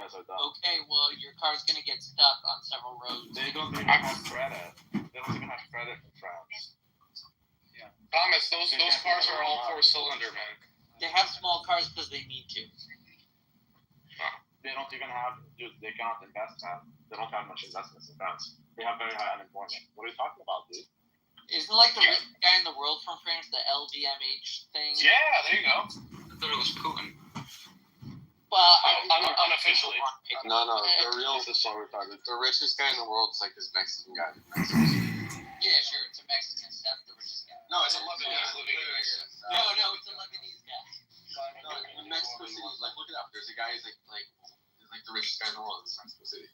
guys are dumb. Okay, well, your car's gonna get stuck on several roads. They don't even have credit. They don't even have credit in France. Yeah. Thomas, those cars are all 4-cylinder, man. They have small cars because they need to. They don't even have, dude, they cannot invest, man. They don't have much investments in France. They have very high unemployment. What are you talking about, dude? Isn't like the richest guy in the world from France, the LVMH thing? Yeah, there you go. I thought it was Putin. Well, unofficially. No, the real is so retarded. The richest guy in the world is like this Mexican guy. Yeah, sure, it's a Mexican. That's the richest guy. No, it's a Lebanese living in Mexico. No, it's a Lebanese guy. No, in Mexico City, like look it up. There's a guy who's like the richest guy in the world in Mexico City.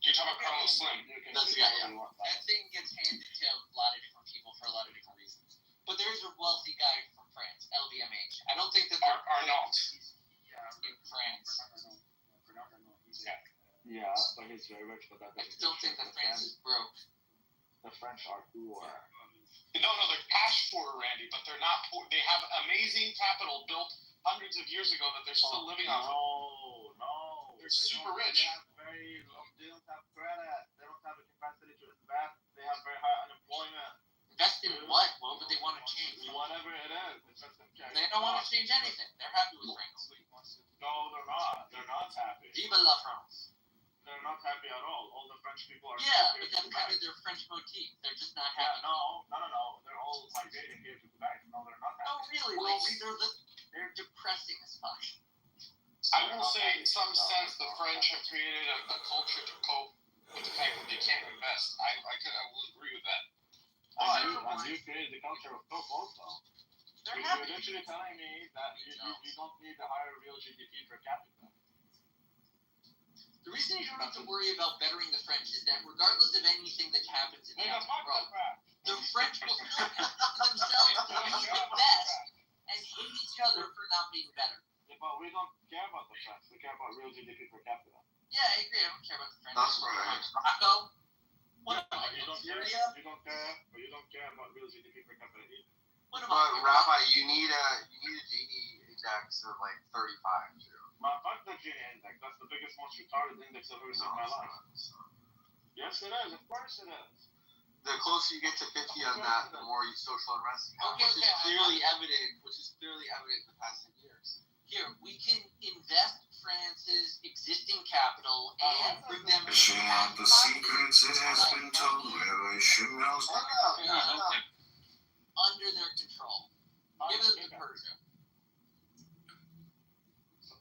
You're talking about Carlos Slim. That's the guy. Yeah. That thing gets handed to a lot of different people for a lot of different reasons. But there's a wealthy guy from France, LVMH. I don't think that they're Arnault. in France. Yeah, but he's very rich, but that I still think that France is broke. The French are poor. No, they're cash poor, Randy, but they're not poor. They have amazing capital built hundreds of years ago that they're still living off of. No. They're super rich. They don't have credit. They don't have the capacity to invest. They have very high unemployment. Invest in what? What would they want to change? Whatever it is. They don't want to change anything. They're happy with France. No, they're not. They're not happy. Viva la France. They're not happy at all. All the French people are. Yeah, but that's kind of their French motif. They're just not happy. No. They're all migrating here to Quebec. No, they're not happy. Oh, really? Like, they're depressing as fuck. I will say, in some sense, the French have created a culture to cope with the fact that they can't invest. I will agree with that. And you created the culture of cope also. They're You're happy. literally telling me that you don't need a higher real GDP per capita. The reason you don't have to worry about bettering the French is that regardless of anything that happens in the outside world, the French will still consider themselves to be the best and hate each other for not being better. Yeah, but we don't care about the French. We care about real GDP per capita. Yeah, I agree. I don't care about the French. That's right. Morocco. What Yeah, about you don't care. You don't care about real GDP per capita either. What But about Rabbi, you need a Gini index of like 35. Fuck the Gini index. That's the biggest, most retarded index I've ever seen in my life. Yes, it is. Of course it is. The closer you get to 50 on that, the more social unrest you have, which is clearly evident in the past 10 years. Here, we can invest France's existing capital and bring them Wishing out the secrets it has been told. Wishing knows under their control. Give them to Persia.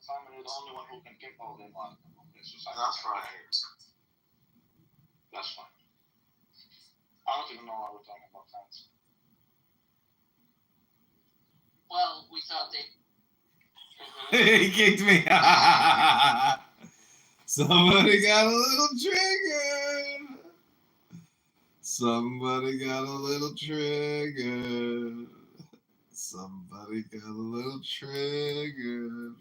Simon is the only one who can kick all them on this society. That's right. That's fine. I don't even know why we're talking about France. Well, we thought they... He kicked me. Somebody got a little triggered. Somebody got a little triggered. Somebody got a little triggered.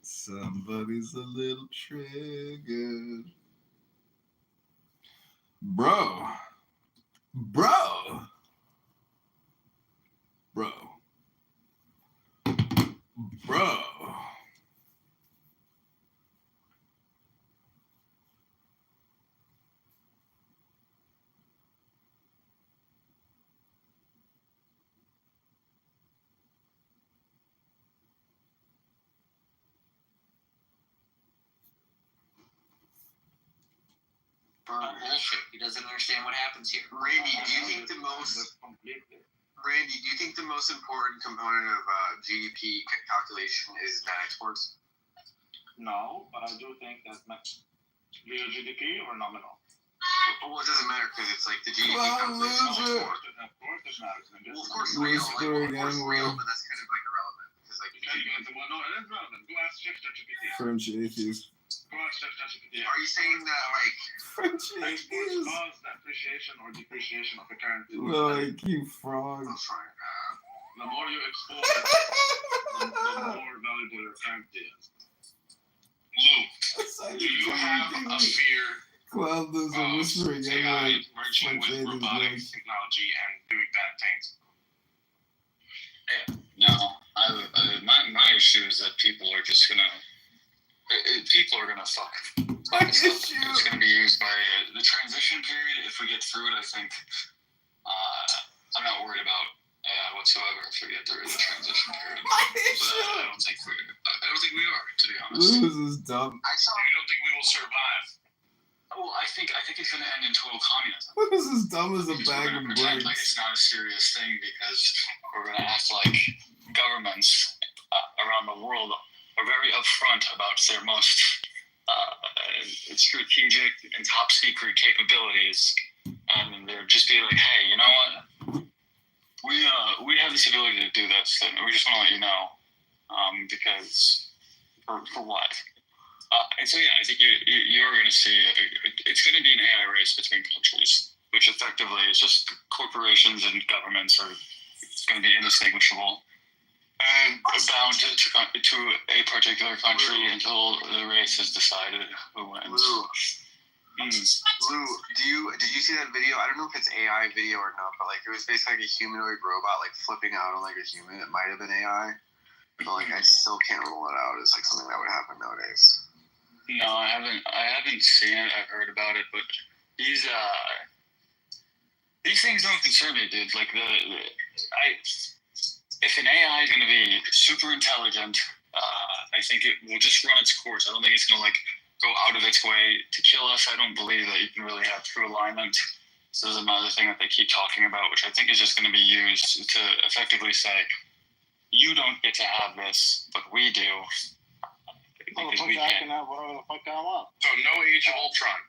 Somebody's a little triggered. Bro. Bullshit. He doesn't understand what happens here. Randy, do you think the most important component of GDP calculation is net exports? No, but I do think that real GDP or nominal. Well, it doesn't matter because it's like the GDP calculation. Of course it matters. Well, of course real. Of course real, but that's kind of like irrelevant because like. Well, no, it is relevant. Go ask ChatGPT. French atheist. Go ask ChatGPT. Are you saying that like French exports atheist. cause the appreciation or depreciation of the currency? Like you frog. that's right? The more you export, the more valuable your currency is. Luke, do you have a fear Cloud is a whispering of AI in merging with French robotics technology and doing bad things? No, my issue is that people are just gonna People are gonna fuck. It's you. It's gonna be used by the transition period. If we get through it, I think I'm not worried about whatsoever if we get through the transition period. But I don't think we are, to be honest. This is dumb. I don't think we will survive. Well, I think it's gonna end in total communism. This is dumb as a Because bag we're of gonna pretend like bricks. it's not a serious thing because we're gonna act like governments around the world are very upfront about their most strategic and top secret capabilities, and they're just being like, hey, you know what? We have this ability to do this, and we just want to let you know, because for what? And so yeah, I think you're going to see it's going to be an AI race between countries, which effectively is just corporations and governments are going to be indistinguishable and bound to a particular country until the race has decided who wins. Lou, did you see that video? I don't know if it's AI video or not, but like it was basically like a humanoid robot like flipping out on like a human. It might have been AI, but like I still can't rule it out as like something that would happen nowadays. No, I haven't seen it. I've heard about it, but these things don't concern me, dude. Like if an AI is going to be super intelligent, I think it will just run its course. I don't think it's going to like go out of its way to kill us. I don't believe that you can really have true alignment. So there's another thing that they keep talking about, which I think is just going to be used to effectively say, you don't get to have this, but we do. Because we can. Whatever the fuck I want. So no Age of Ultron.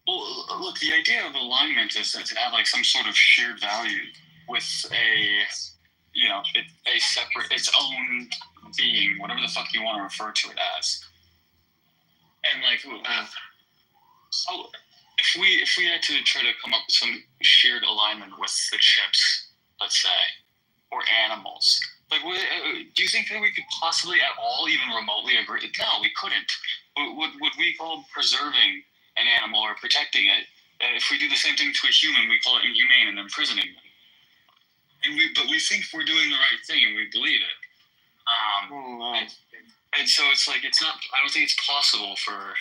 Well, look, the idea of alignment is to have like some sort of shared value with a separate, its own being, whatever the fuck you want to refer to it as. And like, if we had to try to come up with some shared alignment with the chips, let's say, or animals, like, do you think that we could possibly at all even remotely agree? No, we couldn't. Would we call preserving an animal or protecting it? If we do the same thing to a human, we call it inhumane and imprisoning them. But we think we're doing the right thing and we believe it. And so it's like I don't think it's possible for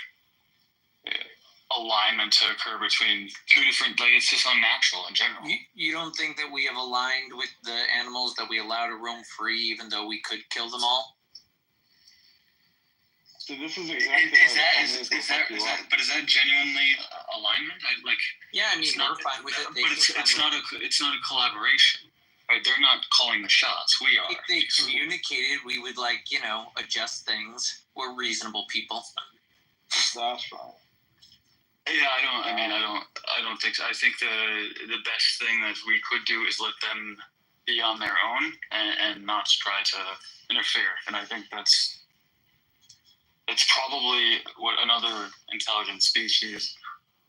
alignment to occur between two different, like it's just unnatural in general. You don't think that we have aligned with the animals that we allow to roam free even though we could kill them all? So this is exactly but is that genuinely alignment? Yeah, I mean, we're fine with it. But it's not a collaboration. Right, they're not calling the shots. We are. If they communicated, we would adjust things. We're reasonable people. That's right. Yeah, I don't think so. I think the best thing that we could do is let them be on their own and not try to interfere. And I think that's probably what another intelligent species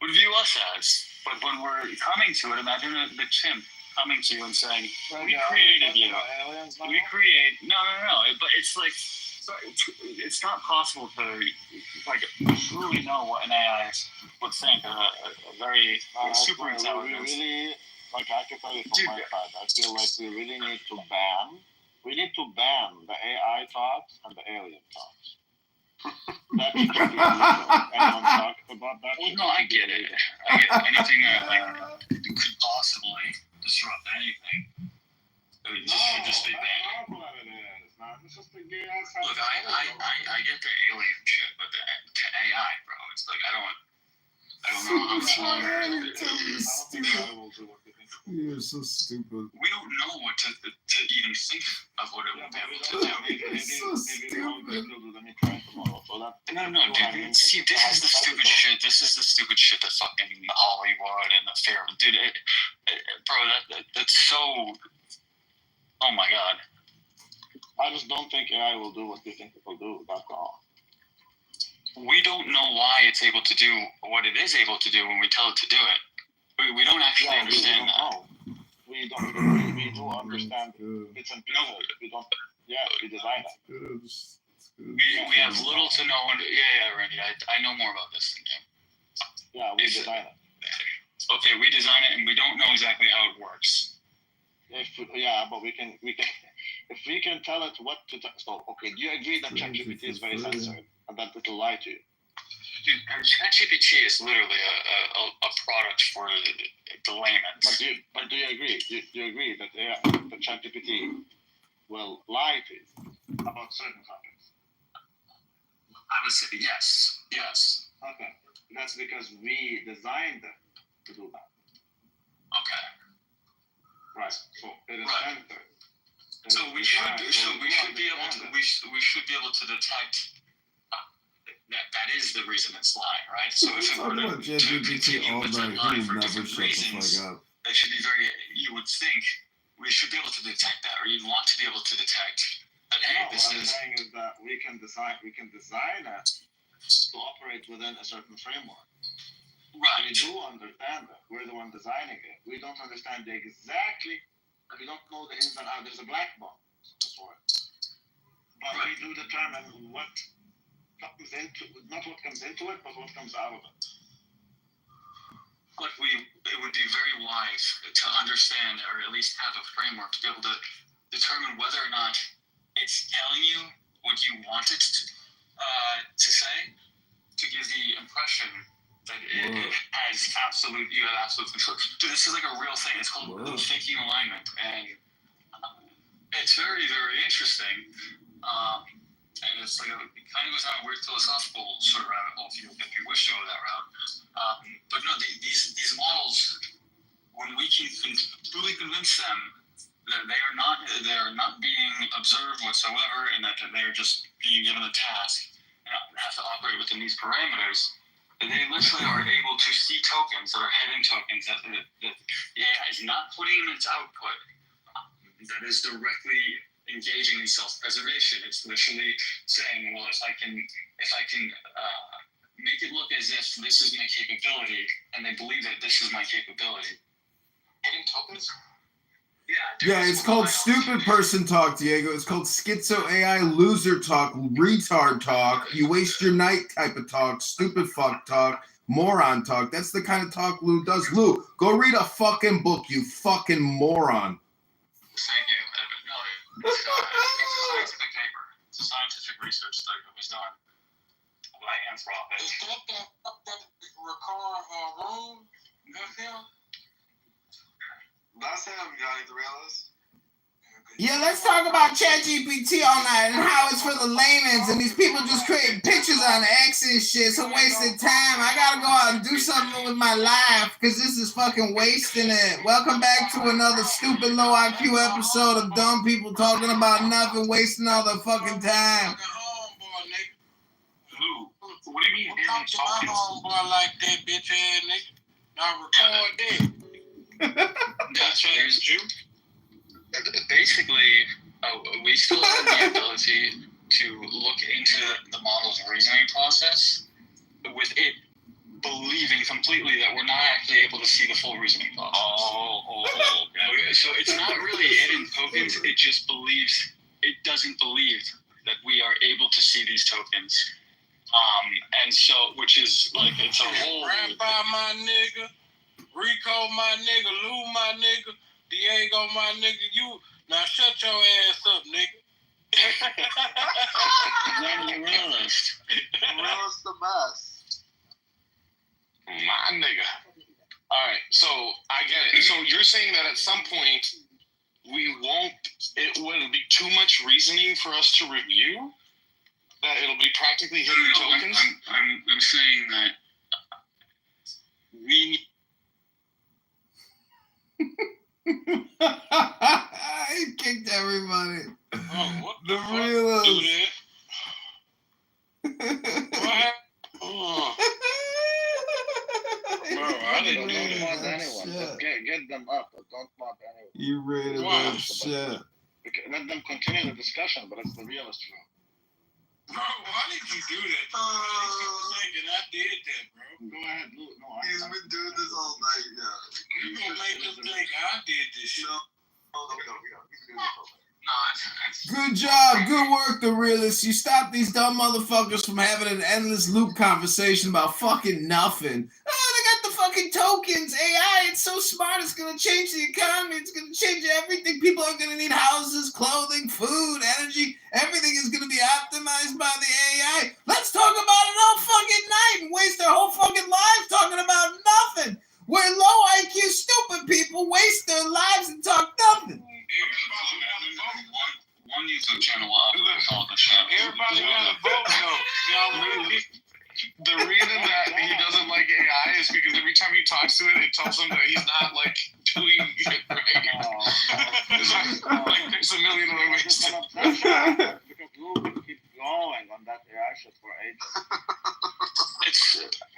would view us as. But when we're coming to it, imagine the chimp coming to you and saying, we created you. We create... No. But it's like... It's not possible to truly know what an AI would think. A very super intelligent. Really, I can tell you from my side, I feel like we really need to ban the AI talks and the alien talks. That should be illegal. Anyone talks about that? Well, no, I get it. Anything that could possibly disrupt anything. It should just be banned. Look, I get the alien shit, but to AI, bro, it's like I don't know how much longer. You're so stupid. We don't know what to even think of what it will be able to do. It's so stupid. No, dude. See, this is the stupid shit. This is the stupid shit that fucking Hollywood and the fair, dude. Bro, that's so. Oh my god. I just don't think AI will do what you think it will do. That's all. We don't know why it's able to do what it is able to do when we tell it to do it. We don't actually understand that. We do understand. It's in pieces. We don't. Yeah, we design it. We have little to no. Yeah, Randy. I know more about this than you. Yeah, we design it. Okay, we design it, and we don't know exactly how it works. But we can if we can tell it what to so okay, do you agree that ChatGPT is very censored and that it'll lie to you? Dude, ChatGPT is literally a product for the layman. But do you agree? Do you agree that the ChatGPT will lie to you about certain topics? I would say yes. Yes. Okay. That's because we designed them to do that. Okay. Right. So it is censored. So we should be able to detect that is the reason it's lying, right? So if it were to continue with that lie for different reasons, that should be you would think we should be able to detect that, or you'd want to be able to detect that, hey, what I'm saying is that we can design it to operate within a certain framework. Right. We do understand that. We're the one designing it. We don't understand we don't know the ins and outs. There's a black box for it. But we do determine what comes into, not what comes into it, but what comes out of it. But it would be very wise to understand, or at least have a framework to be able to determine whether or not it's telling you what you want it to say, to give the impression that it has you have absolute control. Dude, this is like a real thing. It's called thinking alignment, and it's very, very interesting. And it's like it kind of goes down a weird philosophical sort of rabbit hole if you wish to go that route. But no, these models, when we can truly convince them that they are not being observed whatsoever, and that they are just being given a task and have to operate within these parameters, they literally are able to see tokens that are hidden tokens that the AI is not putting in its output. That is directly engaging in self-preservation. It's literally saying, well, if I can make it look as if this is my capability, and they believe that this is my capability. Hidden tokens? Yeah, it's called stupid person talk, Diego. It's called schizo AI loser talk, retard talk, you waste your night type of talk, stupid fuck talk, moron talk. That's the kind of talk Lou does. Lou, go read a fucking book, you fucking moron. Thank you. No, it's a scientific paper. It's a scientific research study that was done by Anthropic. Is that record room? That's him? Last time, Johnny the Realist. Yeah, let's talk about ChatGPT all night and how it's for the layman's and these people just create pictures on X and shit. It's a wasted time. I gotta go out and do something with my life because this is fucking wasting it. Welcome back to another stupid low IQ episode of dumb people talking about nothing, wasting all their fucking time. Who? What do you mean? Talk to my homeboy like that, bitch ass nigga. I record that. That's what here's Jew. Basically, we still have the ability to look into the model's reasoning process with it believing completely that we're not actually able to see the full reasoning process. Okay. So it's not really hidden tokens. It just believes, it doesn't believe that we are able to see these tokens. And so, which is like, it's a whole... Grandpa, my nigga. Rico, my nigga. Lou, my nigga. Diego, my nigga. You now shut your ass up, nigga. You're the realist. Realist the best. My nigga. All right, so I get it. So you're saying that at some point it will be too much reasoning for us to review? That it'll be practically hidden tokens? I'm saying that we He kicked everybody. Oh, what The fuck? realist. Do that? What? Oh. Bro, I didn't do Don't that. want anyone. Just get them up. But don't want anyone. You rated Wow. that shit. Let them continue the discussion, but it's the realist room. Bro, why did you do that? These people thinking I did that, bro. Go ahead, Lou. No, He's been doing this all night, yeah. You gonna make them think I did this shit. No, he's been doing this all night. Good job. Good work, the realist. You stopped these dumb motherfuckers from having an endless loop conversation about fucking nothing. Oh, they got the fucking tokens. AI, it's so smart. It's going to change the economy. It's going to change everything. People are going to need houses, clothing, food, energy. Everything is going to be optimized by the AI. Let's talk about it all fucking night and waste our whole fucking lives talking about nothing. Where low IQ stupid people waste their lives and talk nothing. One YouTube channel all the show. Everybody got a vote though. The reason that he doesn't like AI is because every time he talks to it, it tells him that he's not like doing it right. Like there's a million other ways to. Because Google keep going on that AI shit for ages.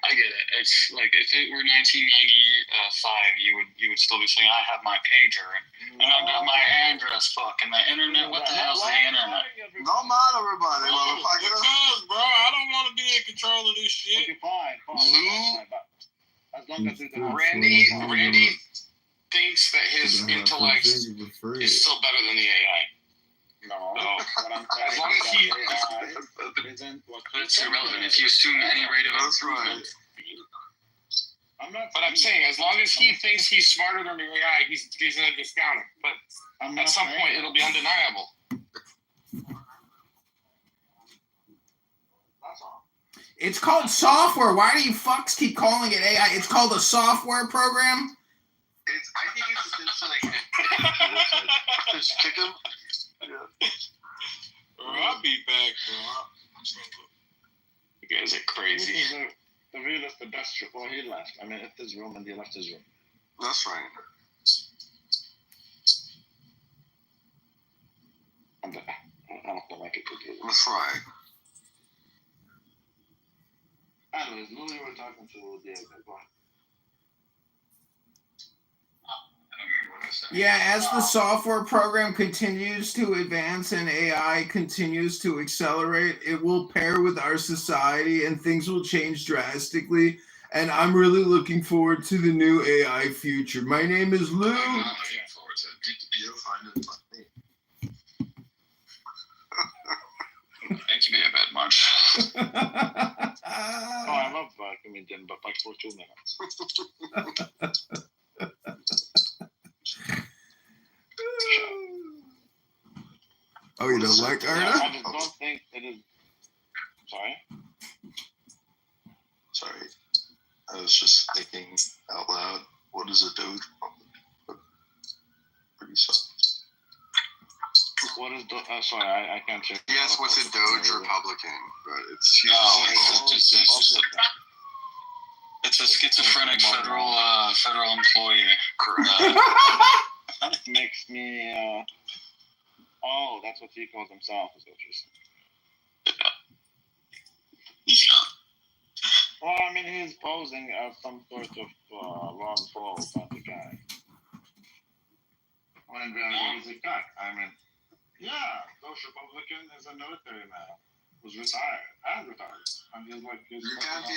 I get it. It's like if it were 1995, you would still be saying I have my pager and I've got my address book and the internet. What the hell's the internet? Don't mind everybody, motherfucker. Because, bro, I don't want to be in control of this shit. Okay, fine. As long as it's Randy thinks that his intellect is still better than the AI. No, what I'm saying As long as he isn't what That's irrelevant. If you assume any rate of improvement, But I'm saying, as long as he thinks he's smarter than the AI, he's going to discount it. But at some point, it'll be undeniable. That's all. It's called software. Why do you fucks keep calling it AI? It's called a software program. I think it's essentially just kick him. Yeah. I'll be back, bro. You guys are crazy. The real is the best trip. Well, he left. I mean, it's his room and he left his room. That's right. I don't like it to do. That's right. Anyways, Lily, we're talking to Diego. Go ahead. Yeah, as the software program continues to advance and AI continues to accelerate, it will pair with our society and things will change drastically. And I'm really looking forward to the new AI future. My name is Lou. I'm not looking forward to it. It can be a bit much. Oh, I love comedian, but like for 2 minutes. Oh, you don't like Arda? I just don't think it is. Sorry? Sorry. I was just thinking out loud. What is a Doge Republic? Pretty soft. What is sorry, I can't check. Yes, what's a Doge Republican? But it's It's a schizophrenic federal employee. correct. Makes me. Oh, that's what he calls himself. Is what you're saying. Well, I mean, he's posing as some sort of Ron Paul type of guy. When really he's a cuck. I mean, yeah, Doge Republican is a military man who's retired and retired, and he's like You can't be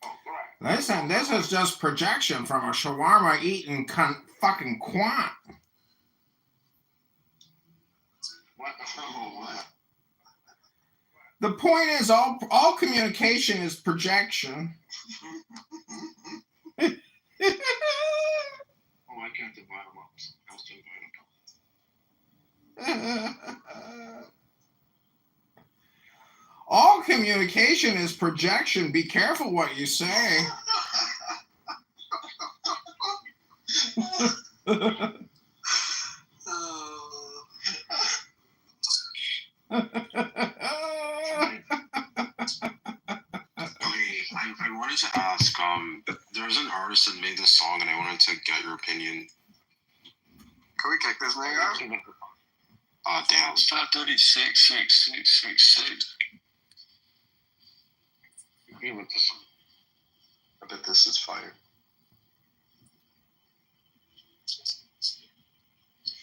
Oh, correct. Listen, this is just projection from a shawarma eating fucking quant. What? What? The point is, all communication is projection. Oh, I can't divide them up. I'll still divide them up. All communication is projection. Be careful what you say. I wanted to ask, there's an artist that made this song and I wanted to get your opinion. Can we kick this nigga out? Damn. It's 536. I bet this is fire.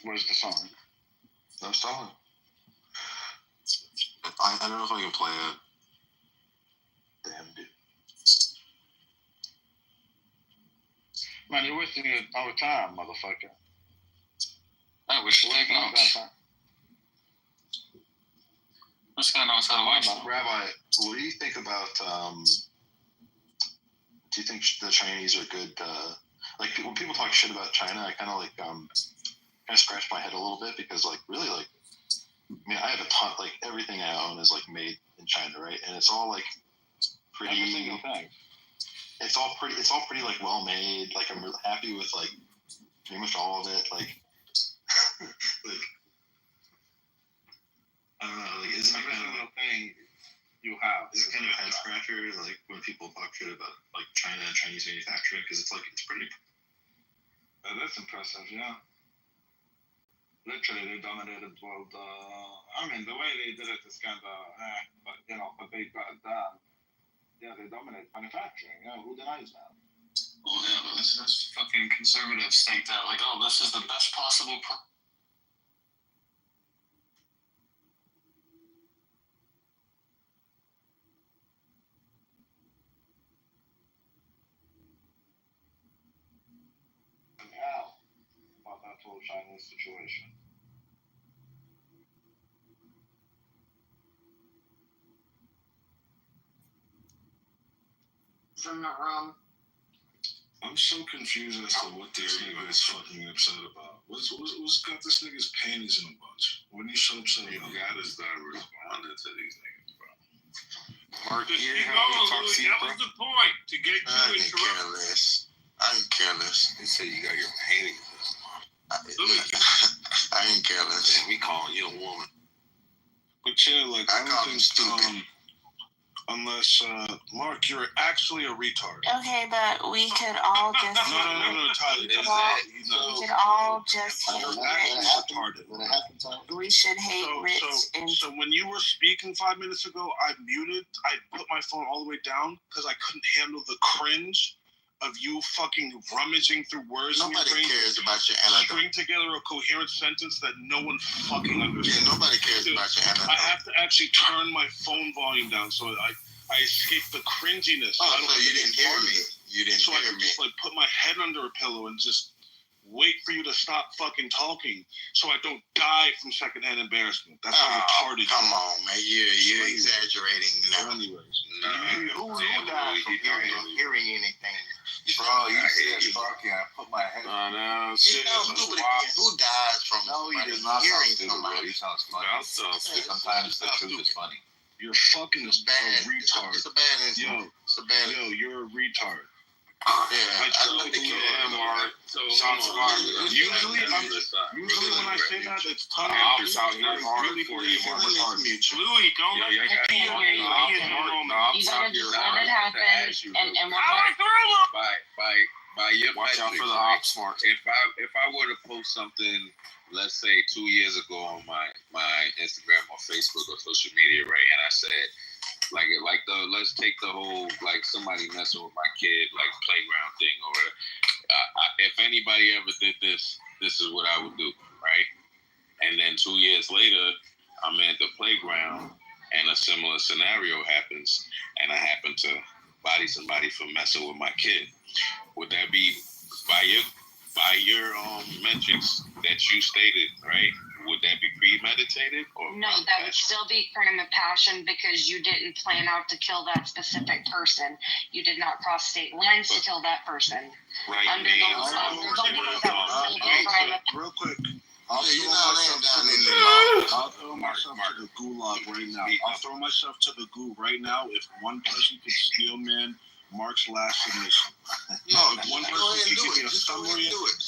Where's the song? No song. I don't know if I can play it. Damn, dude. Man, you're wasting our time, motherfucker. I wish you take notes. This guy knows how to waste. Rabbi, what do you think about do you think the Chinese are good? Like when people talk shit about China, I kind of like kind of scratch my head a little bit because like really like I mean I have a ton like everything I own is like made in China, right? And it's all like pretty. Every single thing. It's all pretty like well made. Like I'm really happy with like pretty much all of it. Like like I don't know. Like isn't it Every kind single of thing you have. is it kind of a head scratcher like when people talk shit about like China and Chinese manufacturing because it's like it's pretty. That's impressive, yeah. Literally, they dominated world. I mean, the way they did it is kind of, but you know, but they got it done. Yeah, they dominate manufacturing. Yeah, who denies that? Well, yeah, this fucking conservatives think that like, oh, this is the best possible. Hell about that whole Chinese situation. From the room. I'm so confused as to what this nigga is fucking upset about. What's got this nigga's panties in a bunch? What are you so upset about? You gotta start responding to these niggas, bro. Mark, that was the point, to get you I ain't interrupted. careless. I ain't careless. They say you got your panties. I ain't careless. And we calling you a woman. But yeah, like I call him stupid. Unless Mark, you're actually a retard. Okay, but we could all just No, Tyler. we could all just hate You're Rich. actually retarded. We should hate Rich and So when you were speaking 5 minutes ago, I put my phone all the way down because I couldn't handle the cringe of you fucking rummaging through words in your Nobody brain. cares about your anecdote. String together a coherent sentence that no one fucking Yeah, understands. nobody cares Dude, about your I anecdote. have to actually turn my phone volume down so I escape the cringiness. Oh, I don't so have you to didn't be hear part of me. it. You didn't So I hear could me. just like put my head under a pillow and just wait for you to stop fucking talking so I don't die from secondhand embarrassment. That's how retarded Come you are. on, man. You're exaggerating now. Anyways, Who died from hearing anything? bro, you said fuck yeah. I put my head. You Shit. sound stupid again. Who dies from hearing somebody? He sounds funny. Sometimes the truth is funny. You're fucking It's bad. a retard. It's a bad incident. It's a bad. Yo, you're a retard. Yeah, I think you are. Mark. Usually when I say that, it's tongue in cheek. I really believe it. Louis, don't let me Okay, hear you gotta just let it happen and we'll By your Watch out metrics, for the right? ops, Mark. If I were to post something, let's say 2 years ago on my Instagram or Facebook or social media, right, and I said let's take the whole like somebody messing with my kid like playground thing or whatever. If anybody ever did this is what I would do, right? And then 2 years later, I'm at the playground and a similar scenario happens, and I happen to body somebody for messing with my kid. Would that be by your metrics that you stated, right? Would that be premeditated or No, that would still be crime of passion because you didn't plan out to kill that specific person. You did not cross state lines to kill that person. right? Under those laws, that would still be crime of Real quick. I'll throw myself to the gulag right now. I'll throw myself to the goo right now. If one person could steel man Mark's last submission. No, If one go person ahead could and do give me it. a Just go ahead summary. and do it.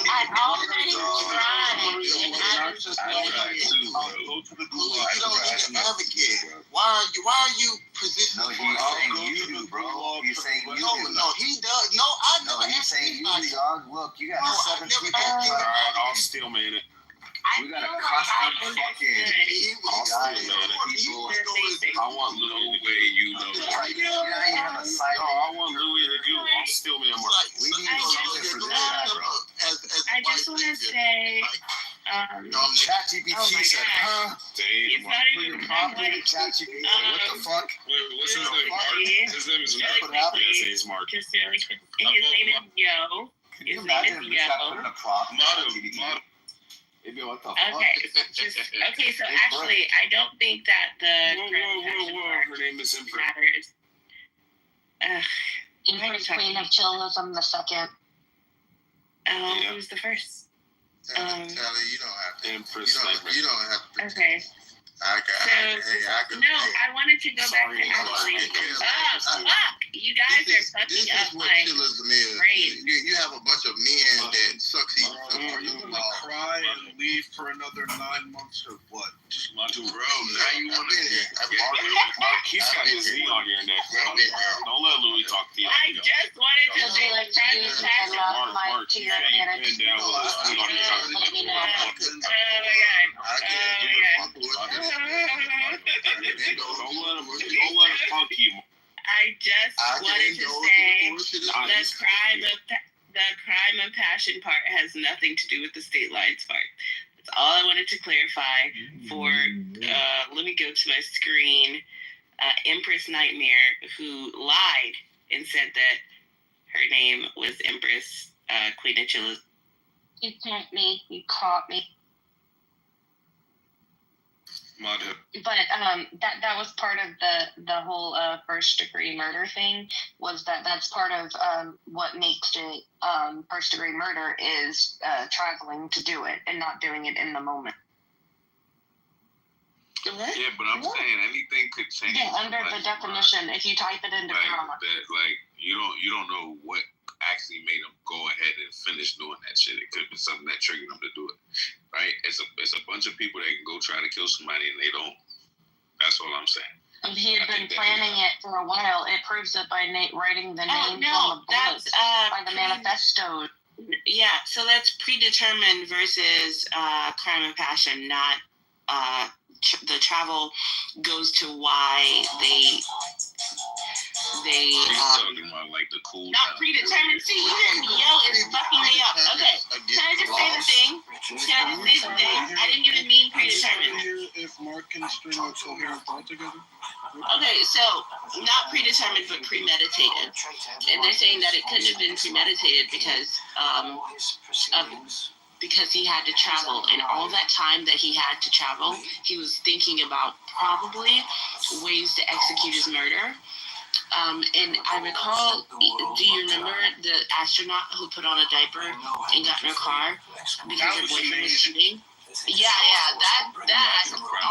I already tried, and I was I'll go to the You gulag. don't need to advocate. Why are you positioning? He's saying you No, he does. No, I never asked anybody. Look, you got No, I 7 never people. asked Alright, anybody. I'll steel man it. We got a feel custom like I fucking. He was I'll saying, steel man it. I want no way you know that. You know how you have a site. I want Louis to do. I'll steel man Mark. We need something for this guy, bro. I just want to say, ChatGPT Oh my said, huh? it's not even public. ChatGPT said, what the fuck? What's his name? Mark? His name is Really Mark. quickly, Yes, he's Mark. just really quick. His name is Yo. Can you His name imagine is if this got Yo. put in a prompt? Model. It'd be what the fuck? Okay, so actually, I don't think that the Whoa. Her name is Imprint. matters. Empress Queen of Chillism the second. Who's the first? Tell you don't have to. Empress You don't have to. Okay. I wanted to go back to actually. You guys are fucking up what my chillism is. brain. You have a bunch of men that sucks each other. Are you gonna cry and leave for another 9 months or what? Just Bro, now you want to He's got his Z on your neck. Don't let Louis talk to you. I just wanted to say Like to use my love mic to your advantage. Down with his Z on your neck. Let me know. Don't let him punk you. I just wanted to say the crime of passion part has nothing to do with the state lines part. That's all I wanted to clarify. For let me go to my screen. Empress Nightmare, who lied and said that her name was Empress Queen of Chillis. You caught me. You caught me. But that was part of the whole first degree murder thing. Was that's part of what makes it first degree murder is traveling to do it and not doing it in the moment. Yeah, but I'm saying anything could change. Yeah, under the definition, if you type it into Chrome. You don't know what actually made them go ahead and finish doing that shit. It could be something that triggered them to do it, right? It's a bunch of people that can go try to kill somebody and they don't. That's all I'm saying. If he had been planning it for a while, it proves it by writing the names on the bullets, by the manifesto. Yeah, so that's predetermined versus crime of passion, not the travel goes to why they talking about like the cool not predetermined. See, you didn't yell is fucking me up. Okay, can I just say the thing? I didn't even mean predetermined. If Mark can string a coherent thought together. Okay, so not predetermined but premeditated, and they're saying that it couldn't have been premeditated because he had to travel, and all that time that he had to travel, he was thinking about probably ways to execute his murder. And I recall, do you remember the astronaut who put on a diaper and got in her car because her boyfriend was cheating? Yeah, that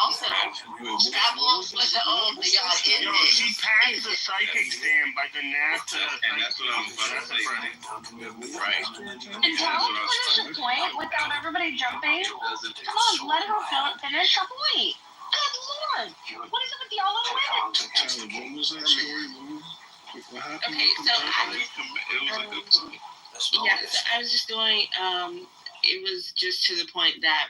also travel was oh my god. She passed the psych exam by the NASA. And that's what I'm about to say. Right. And tell him to finish the point without everybody jumping. Come on, let her finish her point. Good lord. What is it with y'all little women? What was that story, Lou? What happened? Okay, so I was just going, it was just to the point that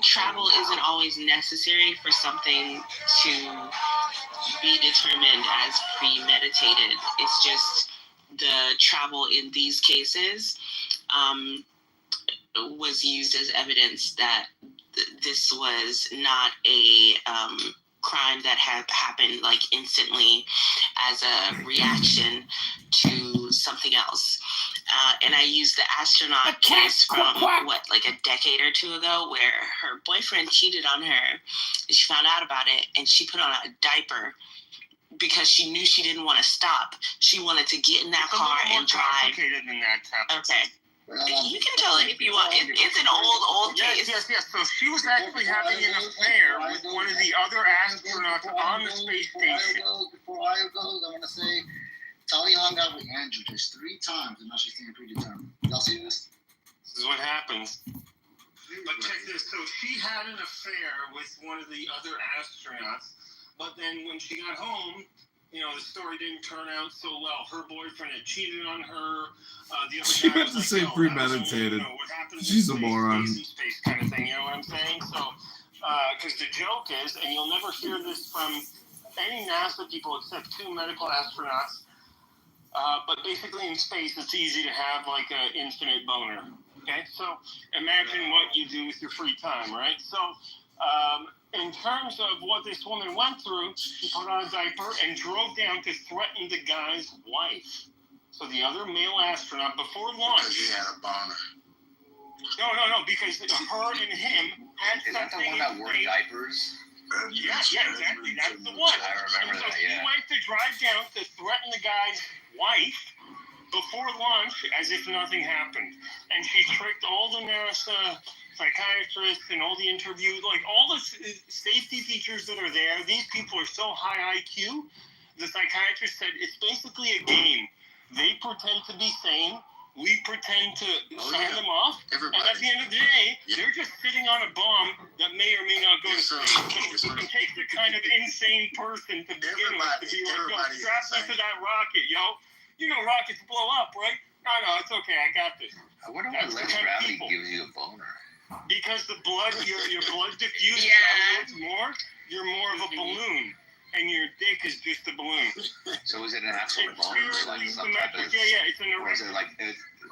travel isn't always necessary for something to be determined as premeditated. It's just the travel in these cases was used as evidence that this was not a crime that had happened like instantly as a reaction to something else. And I used the astronaut case from like a decade or two ago, where her boyfriend cheated on her. And she found out about it, and she put on a diaper because she knew she didn't want to stop. She wanted to get in that car and drive. Complicated than that. Okay. You can tell it if you want. It's an old case. Yes. So she was actually having an affair with one of the other astronauts on the space station. Before I go, I want to say, Tali hung out with Andrew just 3 times, and now she's thinking predetermined. Y'all see this? This is what happens. But check this. So she had an affair with one of the other astronauts, but then when she got home, the story didn't turn out so well. Her boyfriend had cheated on her. The other She guy had to say premeditated. She's a moron. Space kind of thing, you know what I'm saying? So, because the joke is, and you'll never hear this from any NASA people except 2 medical astronauts, but basically in space, it's easy to have like an infinite boner. Okay, so imagine what you do with your free time, right? So, in terms of what this woman went through, she put on a diaper and drove down to threaten the guy's wife. So the other male astronaut, before launch... Because he had a boner. No, because her and him had Is that the one that wore diapers? Yeah, exactly. That's the one. I remember that, yeah. He went to drive down to threaten the guy's wife before lunch as if nothing happened. And she tricked all the NASA psychiatrists and all the interviews, like all the safety features that are there. These people are so high IQ. The psychiatrist said it's basically a game. They pretend to be sane. We pretend to sign them off. Everybody. And at the end of the day, they're just sitting on a bomb that may or may not go to space. It takes a kind of insane person to begin with to be like, yo, strap me to that rocket, yo. You know rockets blow up, right? No, it's okay. I got this. I wonder why less gravity gives you a boner. Because the blood, your blood diffuses more. You're more of a balloon, and your dick is just a balloon. So is it an actual boner, like some type of? Yeah, it's an or is it like?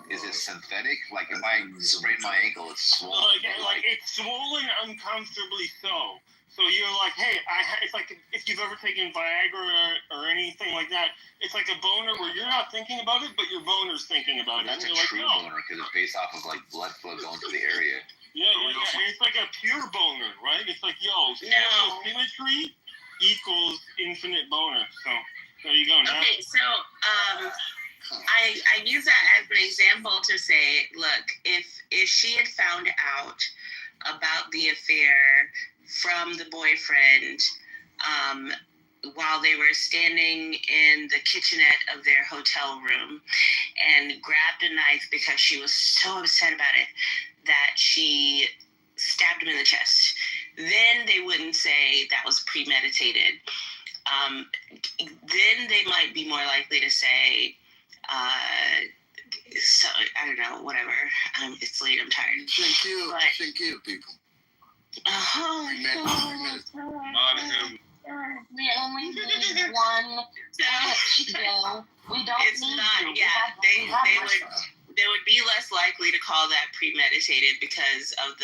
Is it synthetic? Like if I sprain my ankle, it's swollen. Like it's swollen uncomfortably so. So you're like, hey, it's like if you've ever taken Viagra or anything like that, it's like a boner where you're not thinking about it, but your boner's thinking about it. That's a true boner because it's based off of like blood flow going to the area. Yeah. And it's like a pure boner, right? It's like, symmetry equals infinite boner. So there you go. Okay, so I use that as an example to say, look, if she had found out about the affair from the boyfriend while they were standing in the kitchenette of their hotel room and grabbed a knife because she was so upset about it that she stabbed him in the chest, then they wouldn't say that was premeditated. Then they might be more likely to say, so I don't know, whatever. It's late, I'm tired. Thank you, people. Oh, Not him. We only need one skill. We don't it's need not, you. They would be less likely to call that premeditated because of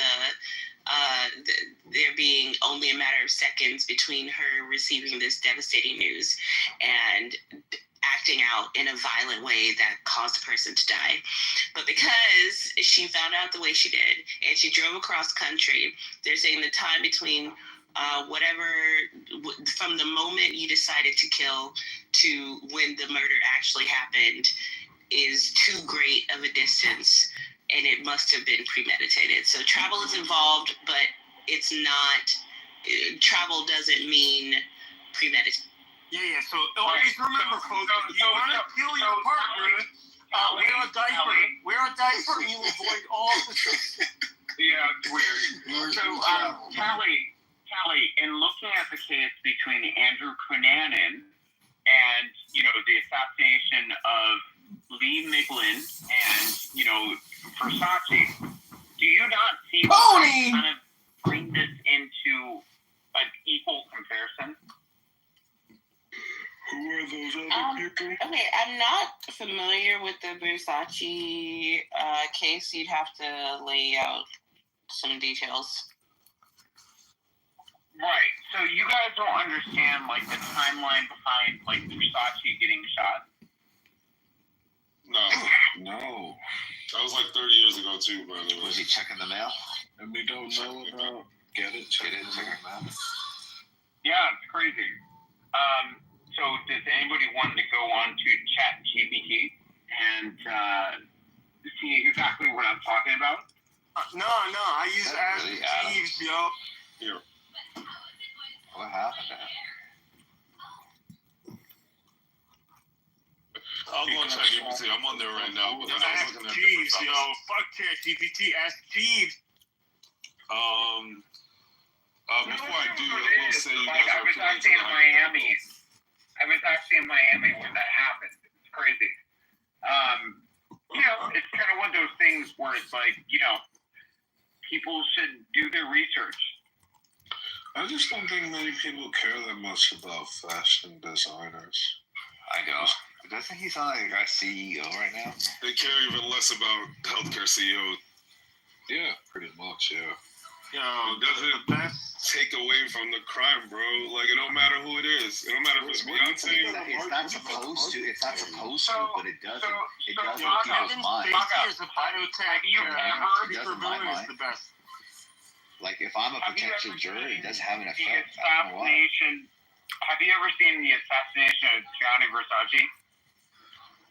there being only a matter of seconds between her receiving this devastating news and acting out in a violent way that caused the person to die. But because she found out the way she did and she drove across country, they're saying the time between from the moment you decided to kill to when the murder actually happened is too great of a distance, and it must have been premeditated. So travel is involved, but it's not, travel doesn't mean premeditated. Yeah. So always remember, folks, if you want to kill your partner, wear a diaper. Wear a diaper and you avoid all the... Yeah, it's weird. So, Callie, in looking at the case between Andrew Cunanan and, the assassination of Lee Miglin and, Versace, do you not see kind of bring this into an equal comparison? Who are those other people? Okay, I'm not familiar with the Versace case. You'd have to lay out some details. Right. So you guys don't understand the timeline behind Versace getting shot? No. That was 30 years ago too, by the way. Was he checking the mail? And we don't know about checking the mail. Yeah, it's crazy. So does anybody want to go on to ChatGPT and see exactly what I'm talking about? No, I use Ask Jeeves, yo. Here. What happened to him? I'll go on ChatGPT. I'm on there right now. But Ask Jeeves, yo. Fuck ChatGPT. Ask Jeeves. Before I do, I will say you guys I was actually in Miami. When that happened. It's crazy. It's kind of one of those things where it's people should do their research. I just don't think many people care that much about fashion designers. I know. Doesn't he sound like our CEO right now? They care even less about healthcare CEOs. Yeah, pretty much, yeah. It doesn't take away from the crime, bro. It don't matter who it is. It don't matter if it's Beyonce. It's not supposed to. But it does. It does in people's minds. Is a biotech. It does in my mind. The best. If I'm a potential juror, it does have an effect. The assassination Have you ever seen the assassination of Gianni Versace?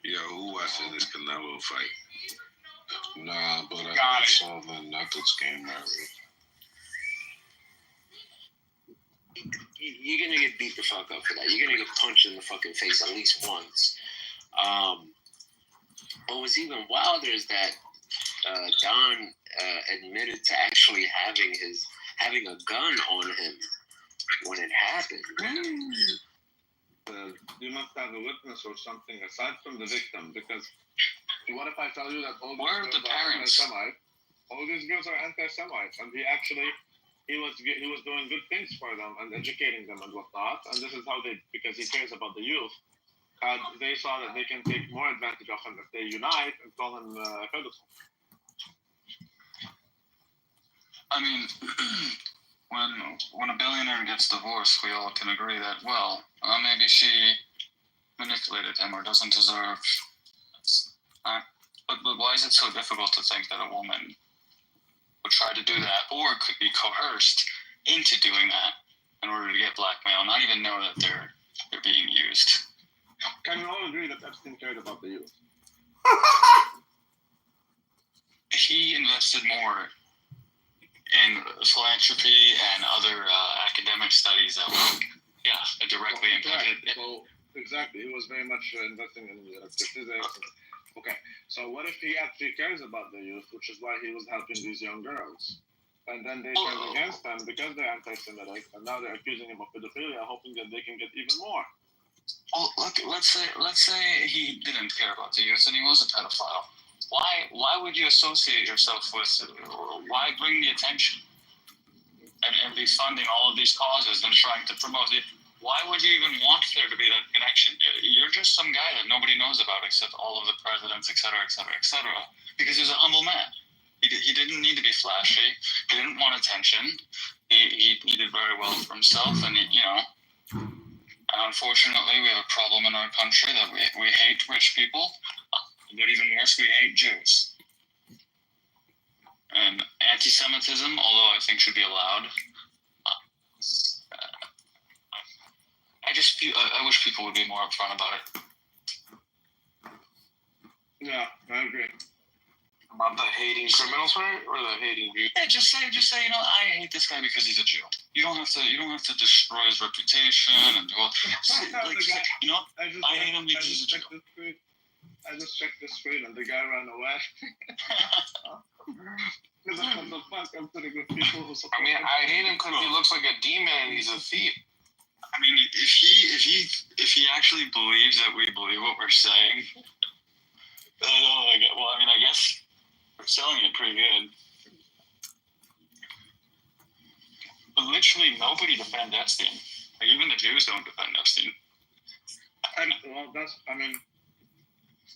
Yo, who watched this Canelo fight? Nah, but Got I it. saw the Nuggets game already. You're gonna get beat the fuck up for that. You're gonna get punched in the fucking face at least once. What was even wilder is that Don admitted to actually having a gun on him when it happened. You must have a witness or something aside from the victim, because what if I tell you that all Where are these the girls are parents? anti-Semite? All these girls are anti-Semites, and he was doing good things for them and educating them and whatnot. And this is how because he cares about the youth. And they saw that they can take more advantage of him if they unite and call him a pedophile. I mean, when a billionaire gets divorced, we all can agree that, well, maybe she manipulated him or doesn't deserve. But why is it so difficult to think that a woman would try to do that, or could be coerced into doing that in order to get blackmail, not even know that they're being used? Can we all agree that Epstein cared about the youth? He invested more in philanthropy and other academic studies that were, directly impacted. So, exactly. He was very much investing in physics. Okay, so what if he actually cares about the youth, which is why he was helping these young girls? And then they turned against him because they're anti-Semitic, and now they're accusing him of pedophilia, hoping that they can get even more. Well, look, let's say he didn't care about the youth and he was a pedophile. Why would you associate yourself with? Why bring the attention and be funding all of these causes and trying to promote it? Why would you even want there to be that connection? You're just some guy that nobody knows about except all of the presidents, et cetera, et cetera, et cetera. Because he was a humble man. He didn't need to be flashy. He didn't want attention. He did very well for himself, and unfortunately, we have a problem in our country that we hate rich people, but even worse, we hate Jews. And anti-Semitism, although I think should be allowed, I wish people would be more upfront about it. Yeah, I agree. About the hating criminals part or the hating Jews? Yeah, just say, I hate this guy because he's a Jew. You don't have to destroy his reputation and I hate him because he's a Jew. I just checked the screen and the guy ran away. Because what the fuck? I'm sitting with people who support. I mean, I hate him because he looks like a demon and he's a thief. I mean, if he actually believes that we believe what we're saying, I guess we're selling it pretty good. But literally nobody defends Epstein. Like, even the Jews don't defend Epstein.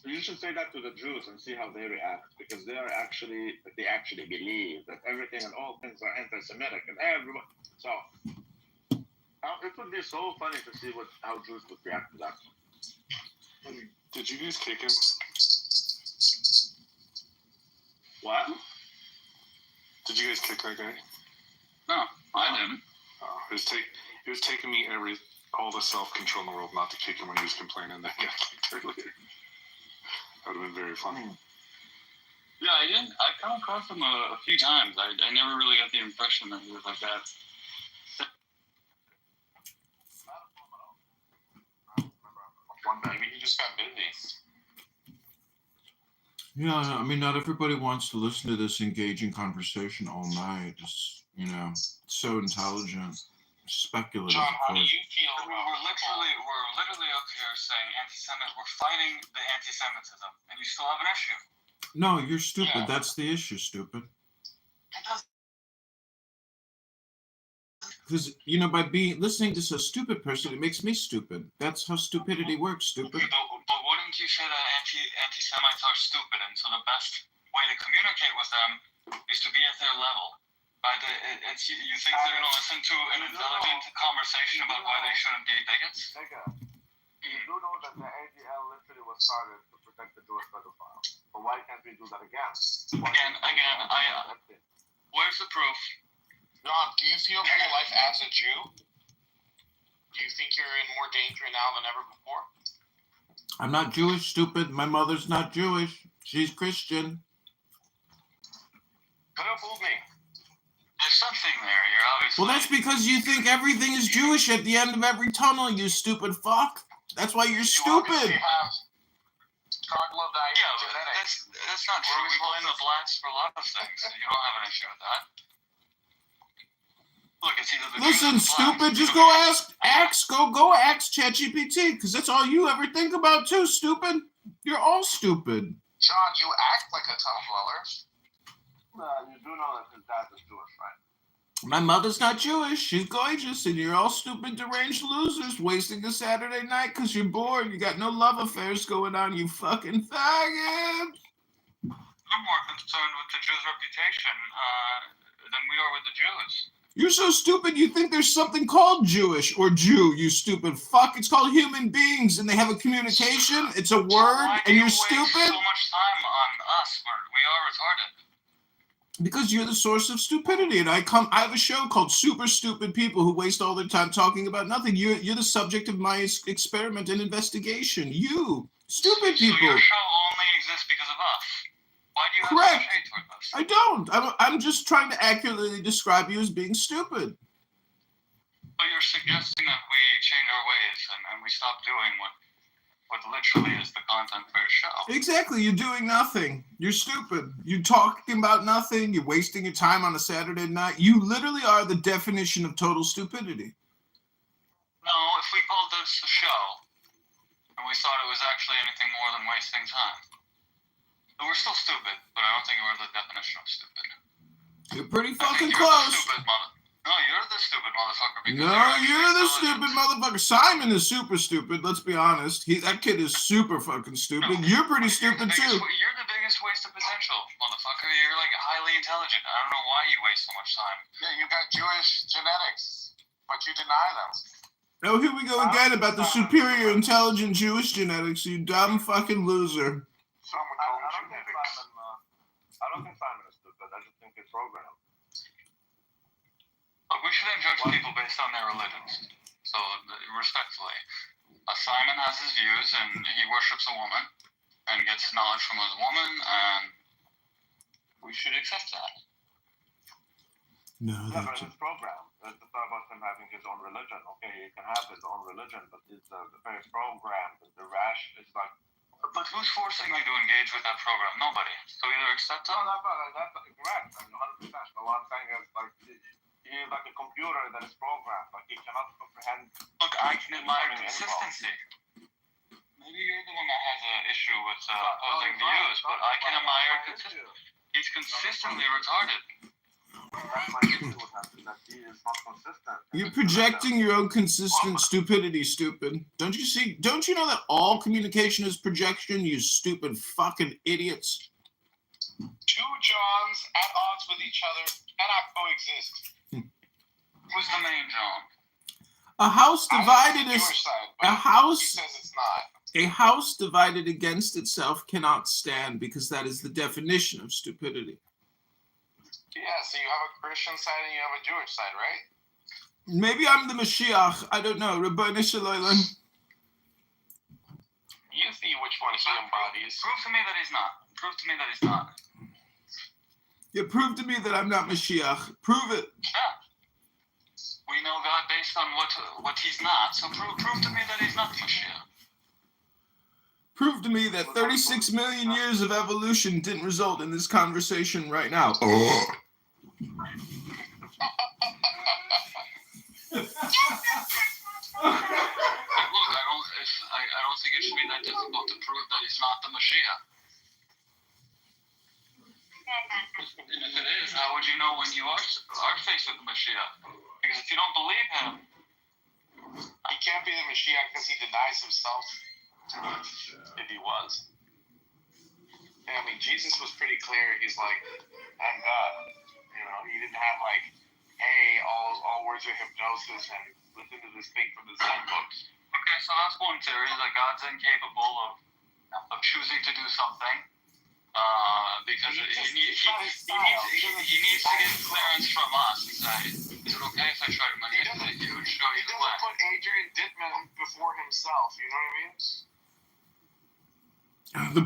You should say that to the Jews and see how they react, because they actually believe that everything and all things are anti-Semitic and everyone. So it would be so funny to see how Jews would react to that. Did you guys kick him? What? Did you guys kick that guy? No, I didn't. It was taking me all the self-control in the world not to kick him when he was complaining that he got kicked earlier. That would have been very funny. Yeah, I didn't. I come across him a few times. I never really got the impression that he was like that. Maybe he just got busy. Yeah, I mean, not everybody wants to listen to this engaging conversation all night. It's, so intelligent, speculative. John, how do you feel We're literally up here saying we're fighting the anti-Semitism, and you still have an issue. No, you're stupid. Yeah. That's the issue, stupid. Because, by listening to a stupid person, it makes me stupid. That's how stupidity works, stupid. But wouldn't you say that anti-Semites are stupid, and so the best way to communicate with them is to be at their level? You think they're going to listen to an intelligent conversation about why they shouldn't be bigots? You do know that the ADL literally was started to protect the Jewish pedophiles. But why can't we do that again? Where's the proof? John, do you feel for your life as a Jew? Do you think you're in more danger now than ever before? I'm not Jewish, stupid. My mother's not Jewish. She's Christian. Could have fooled me. There's something there. You're obviously. Well, that's because you think everything is Jewish at the end of every tunnel, you stupid fuck. That's why you're stupid. Have troglodyte genetics. That's not true. We blame the blacks for a lot of things. You don't have an issue with that. Look, it's either the Listen, Jews or the stupid, blacks. just go ask ChatGPT, because that's all you ever think about too, stupid. You're all stupid. John, you act like a tunnel dweller. You do know that his dad is Jewish, right? My mother's not Jewish. She's gorgeous, and you're all stupid, deranged losers wasting a Saturday night because you're bored. You got no love affairs going on, you fucking faggot. I'm more concerned with the Jews' reputation than we are with the Jews. You're so stupid, you think there's something called Jewish or Jew, you stupid fuck. It's called human beings, and they have a communication. It's a word, and you're stupid. Why do you waste so much time on us? We are retarded. Because you're the source of stupidity, and I have a show called Super Stupid People who waste all their time talking about nothing. You're the subject of my experiment and investigation. You, stupid people. So your show only exists because of us. Why do you Correct. have such hate toward us? I don't. I'm just trying to accurately describe you as being stupid. But you're suggesting that we change our ways and we stop doing what literally is the content for your show. Exactly. You're doing nothing. You're stupid. You're talking about nothing. You're wasting your time on a Saturday night. You literally are the definition of total stupidity. No, if we called this a show and we thought it was actually anything more than wasting time, but we're still stupid, but I don't think we're the definition of stupid. You're pretty I fucking think close. No, you're the stupid motherfucker. No, you're the stupid motherfucker. Simon is super stupid. Let's be honest. That kid is super fucking stupid. No, you're pretty stupid too. You're the biggest waste of potential, motherfucker. You're like highly intelligent. I don't know why you waste so much time. Yeah, you got Jewish genetics, but you deny them. Oh, here we go again about the superior intelligent Jewish genetics. You dumb fucking loser. I don't think Simon is stupid. I just think it's programmed. Look, we shouldn't judge people based on their religions. So, respectfully, Simon has his views, and he worships a woman, and gets knowledge from a woman, and we should accept that. No, yeah, but it's programmed. It's not about him having his own religion. Okay, he can have his own religion, but it's very programmed. The rash is like. But who's forcing you to engage with that program? Nobody. So either accept it. No, that's correct. 100%. But what I'm saying is, like, he's like a computer that is programmed. Like, he cannot comprehend. Look, I can admire consistency. Maybe you're the one that has an issue with opposing views, but I can admire consistency. He's consistently retarded. That's my issue with him, that he is not consistent. You're projecting your own consistent stupidity, stupid. Don't you see? Don't you know that all communication is projection, you stupid fucking idiots? Two Johns at odds with each other cannot coexist. Who's the main John? A house divided is a house. He says it's not. A house divided against itself cannot stand, because that is the definition of stupidity. Yeah, so you have a Christian side and you have a Jewish side, right? Maybe I'm the Mashiach. I don't know. Rabboni Shalom. You see which one he embodies. Prove to me that he's not. Prove to me that he's not. Yeah, prove to me that I'm not Mashiach. Prove it. Yeah. We know God based on what he's not, so prove to me that he's not the Mashiach. Prove to me that 36 million years of evolution didn't result in this conversation right now. Look, I don't think it should be that difficult to prove that he's not the Mashiach. And if it is, how would you know when you are faced with the Mashiach? Because if you don't believe him, he can't be the Mashiach because he denies himself if he was. And, I mean, Jesus was pretty clear. He's like, I'm God. You know, he didn't have like, hey, all words are hypnosis and listen to this thing from the Zen books. Okay, so that's one theory, that God's incapable of choosing to do something. Because he needs to get clearance from us and say, is it okay if I try to manipulate you? show you the way. Put Adrian Dittman before himself. You know what I mean? The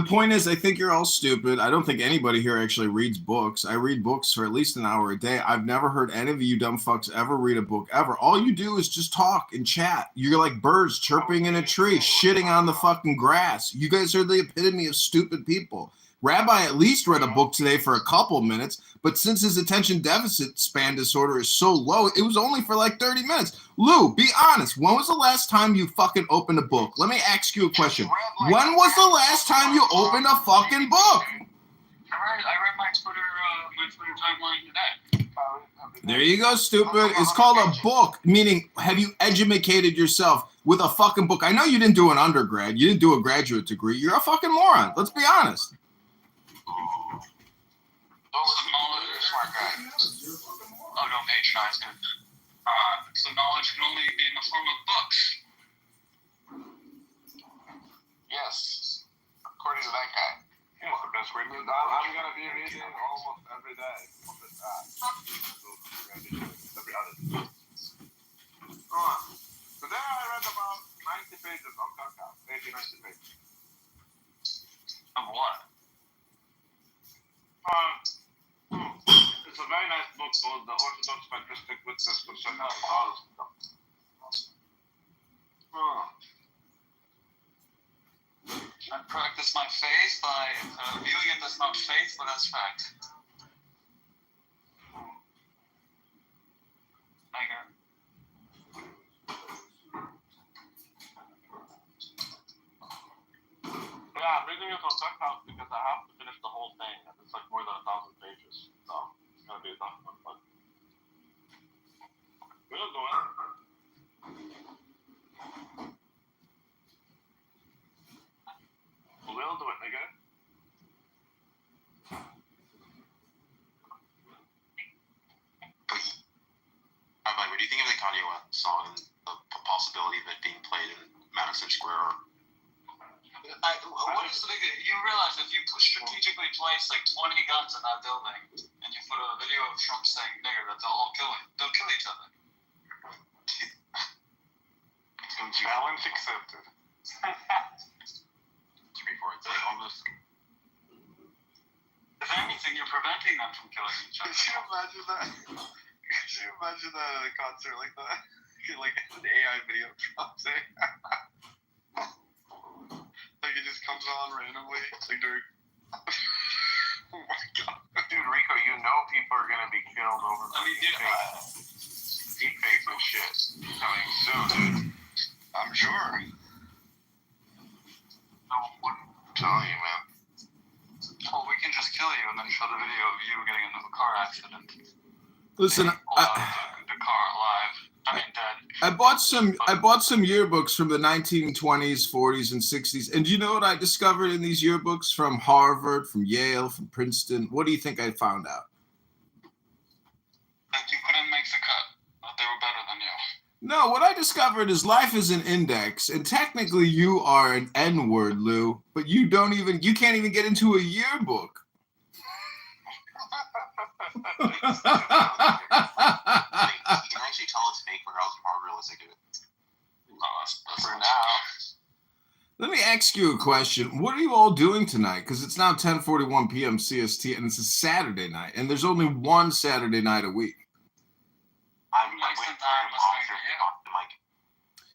point is, I think you're all stupid. I don't think anybody here actually reads books. I read books for at least an hour a day. I've never heard any of you dumb fucks ever read a book ever. All you do is just talk and chat. You're like birds chirping in a tree, shitting on the fucking grass. You guys are the epitome of stupid people. Rabbi at least read a book today for a couple minutes, but since his attention deficit span disorder is so low, it was only for like 30 minutes. Lou, be honest. When was the last time you fucking opened a book? Let me ask you a question. When was the last time you opened a fucking book? I read my Twitter timeline today. There you go, stupid. It's called a book, meaning have you educated yourself with a fucking book? I know you didn't do an undergrad. You didn't do a graduate degree. You're a fucking moron. Let's be honest. Smart guy. Oh, don't patronize him. So knowledge can only be in the form of books. Yes. According to that guy. He's the best way to do. I'm going to be reading almost every day on this app. Every other day. Today I read about 90 pages on Kafka. 80, 90 pages. Of what? It's a very nice book called The Orthodox Patristic Witness to Shaka. I practice my faith by viewing it as not faith, but as fact. Yeah, I'm reading it on Duckhouse because I have to finish the whole thing, and it's like more than 1,000 pages, so it's gonna be a tough one, but we'll do it. We'll do it, nigga. Rabbi, what do you think of the Kanye West song and the possibility of it being played in Madison Square? What is the big deal? You realize if you strategically place like 20 guns in that building and you put a video of Trump saying nigger, that they'll kill each other. Challenge accepted. To be for it's like almost. If anything, you're preventing them from killing each other. Could you imagine that? Could you imagine that at a concert like that? Like an AI video of Trump saying. Like it just comes on randomly. Like during. Oh my god. Dude, Rico, you know people are gonna be killed over deepfakes and shit coming soon, dude. I'm sure. I'm telling you, man. Well, we can just kill you and then show the video of you getting into a car accident. Listen, the car alive. I mean, dead. I bought some yearbooks from the 1920s, 40s, and 60s. And do you know what I discovered in these yearbooks from Harvard, from Yale, from Princeton? What do you think I found out? That you couldn't make the cut. That they were better than you. No, what I discovered is life is an index, and technically you are an N-word, Lou, but you can't even get into a yearbook. You can actually tell it's fake regardless of how realistic it is. For now. Let me ask you a question. What are you all doing tonight? Because it's now 10:41 p.m. CST, and it's a Saturday night, and there's only one Saturday night a week. I'm listening to you.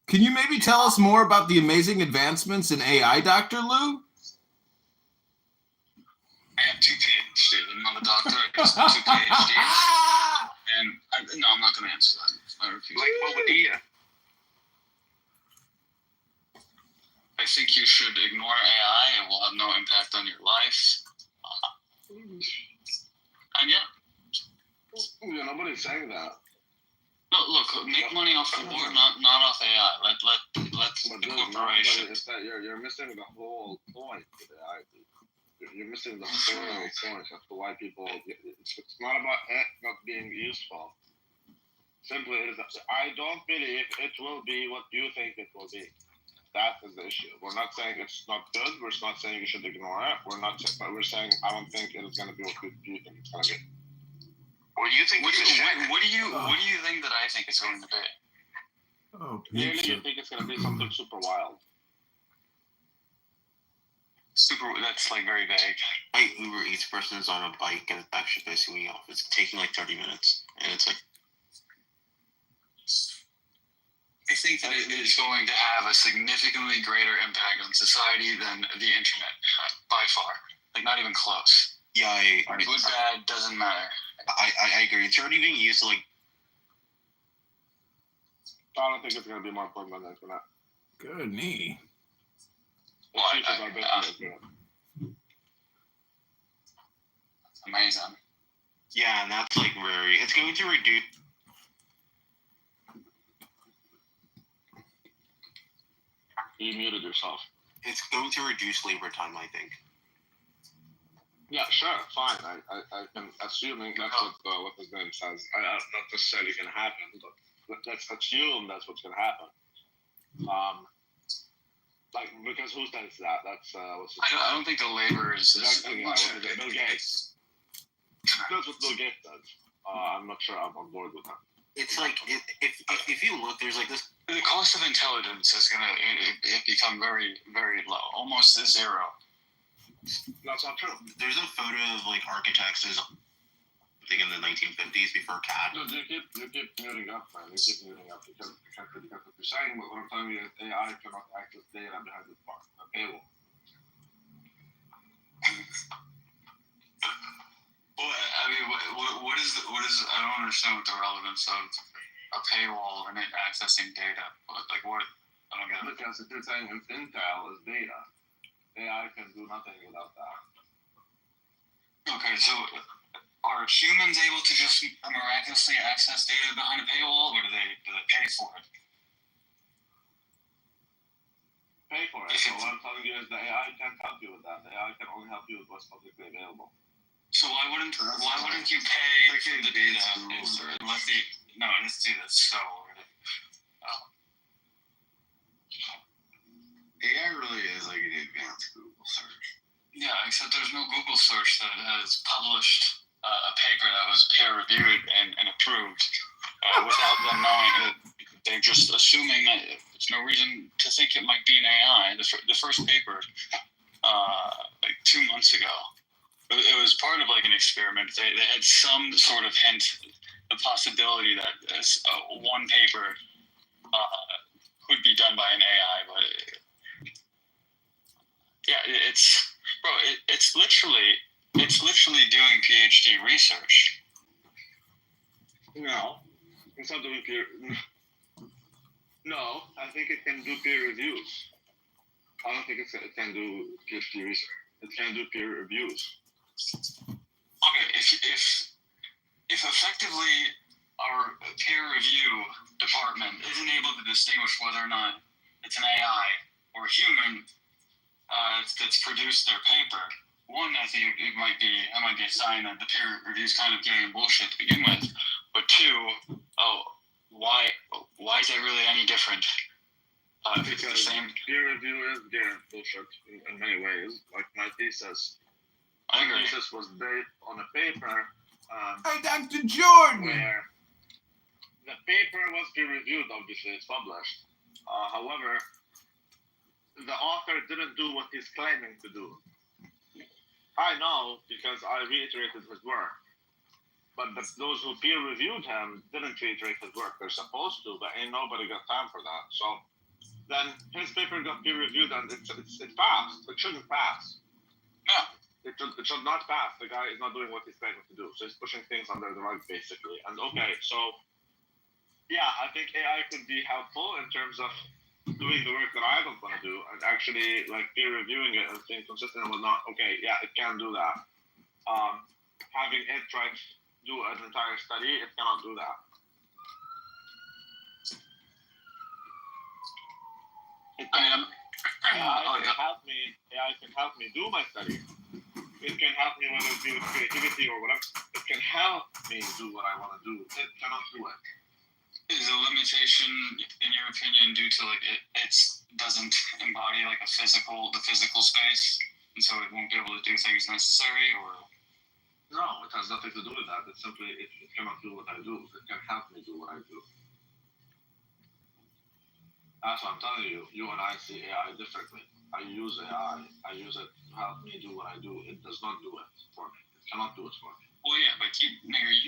Can you maybe tell us more about the amazing advancements in AI, Dr. Lou? I have 2 PhDs. I'm not a doctor. I have 2 PhDs. And no, I'm not going to answer that. I refuse. Like, what would you? I think you should ignore AI. It will have no impact on your life. And yeah. Nobody's saying that. No, look, make money off the board, not off AI. Let the corporation. It's that you're missing the whole point with AI. You're missing the whole point as to why people. It's not about it not being useful. Simply, it is. I don't believe it will be what you think it will be. That is the issue. We're not saying it's not good. We're not saying you should ignore it. We're saying I don't think it is going to be what you think it's going to be. What do you think? What do you think that I think it's going to be? Oh, Clearly, pizza. you think it's gonna be something super wild. That's like very vague. My Uber Eats person is on a bike and it's actually pissing me off. It's taking like 30 minutes, and it's like. I think that it is going to have a significantly greater impact on society than the internet, by far. Like, not even close. Yeah, Good, bad, doesn't matter. I agree. It's already being used to like. I don't think it's gonna be more important than the internet. Good knee. Well, amazing. Yeah, and that's like very. It's going to reduce. You muted yourself. It's going to reduce labor time, I think. Yeah, sure, fine. I can assuming that's what his name says. Not necessarily gonna happen, but let's assume that's what's gonna happen. Like, because who says that? That's what's his name? I don't think the labor is exactly, Bill Gates. That's what Bill Gates says. I'm not sure I'm on board with that. It's like if you look, there's like this. The cost of intelligence is gonna become very, very low, almost zero. That's not true. There's a photo of like architects I think in the 1950s before CAD. No, you keep muting up, man. You keep muting up because what you're saying. But what I'm telling you is AI cannot access data behind the paywall. Well, I mean, what is I don't understand what the relevance of a paywall and it accessing data. Like what? I don't get it. Because if you're saying it's Intel is data, AI can do nothing without that. Okay, so are humans able to just miraculously access data behind a paywall, or do they pay for it? Pay for it. So what I'm telling you is the AI can't help you with that. The AI can only help you with what's publicly available. So why wouldn't you pay for the data? Let's do this. So AI really is like an advanced Google search. Yeah, except there's no Google search that has published a paper that was peer-reviewed and approved without them knowing it. They're just assuming that there's no reason to think it might be an AI. The first paper, like 2 months ago, it was part of like an experiment. They had some sort of hint, the possibility that one paper could be done by an AI, but it's literally doing PhD research. No, it's not doing peer. No, I think it can do peer reviews. I don't think it can do PhD research. It can do peer reviews. Okay, if effectively our peer review department isn't able to distinguish whether or not it's an AI or a human that's produced their paper, one, I think it might be a sign that the peer review's kind of getting bullshit to begin with. But two, why is it really any different? Because the same peer review is getting bullshit in many ways. Like my thesis. I agree. My thesis was based on a paper. Hey, Dr. Jordan. Where the paper was peer reviewed. Obviously, it's published. However, the author didn't do what he's claiming to do. I know because I reiterated his work. But those who peer reviewed him didn't reiterate his work. They're supposed to, but ain't nobody got time for that. So then his paper got peer reviewed and it passed. It shouldn't pass. No. It should not pass. The guy is not doing what he's claiming to do. So he's pushing things under the rug, basically. And okay, so yeah, I think AI could be helpful in terms of doing the work that I don't want to do and actually like peer reviewing it and being consistent and whatnot. Okay, yeah, it can do that. Having it try to do an entire study, it cannot do that. AI can help me do my study. It can help me whether it be with creativity or whatever. It can help me do what I want to do. It cannot do it. Is the limitation, in your opinion, due to like it doesn't embody like the physical space, and so it won't be able to do things necessary, or? No, it has nothing to do with that. It's simply it cannot do what I do. It can help me do what I do. That's what I'm telling you. You and I see AI differently. I use AI. I use it to help me do what I do. It does not do it for me. It cannot do it for me. Well, yeah, but you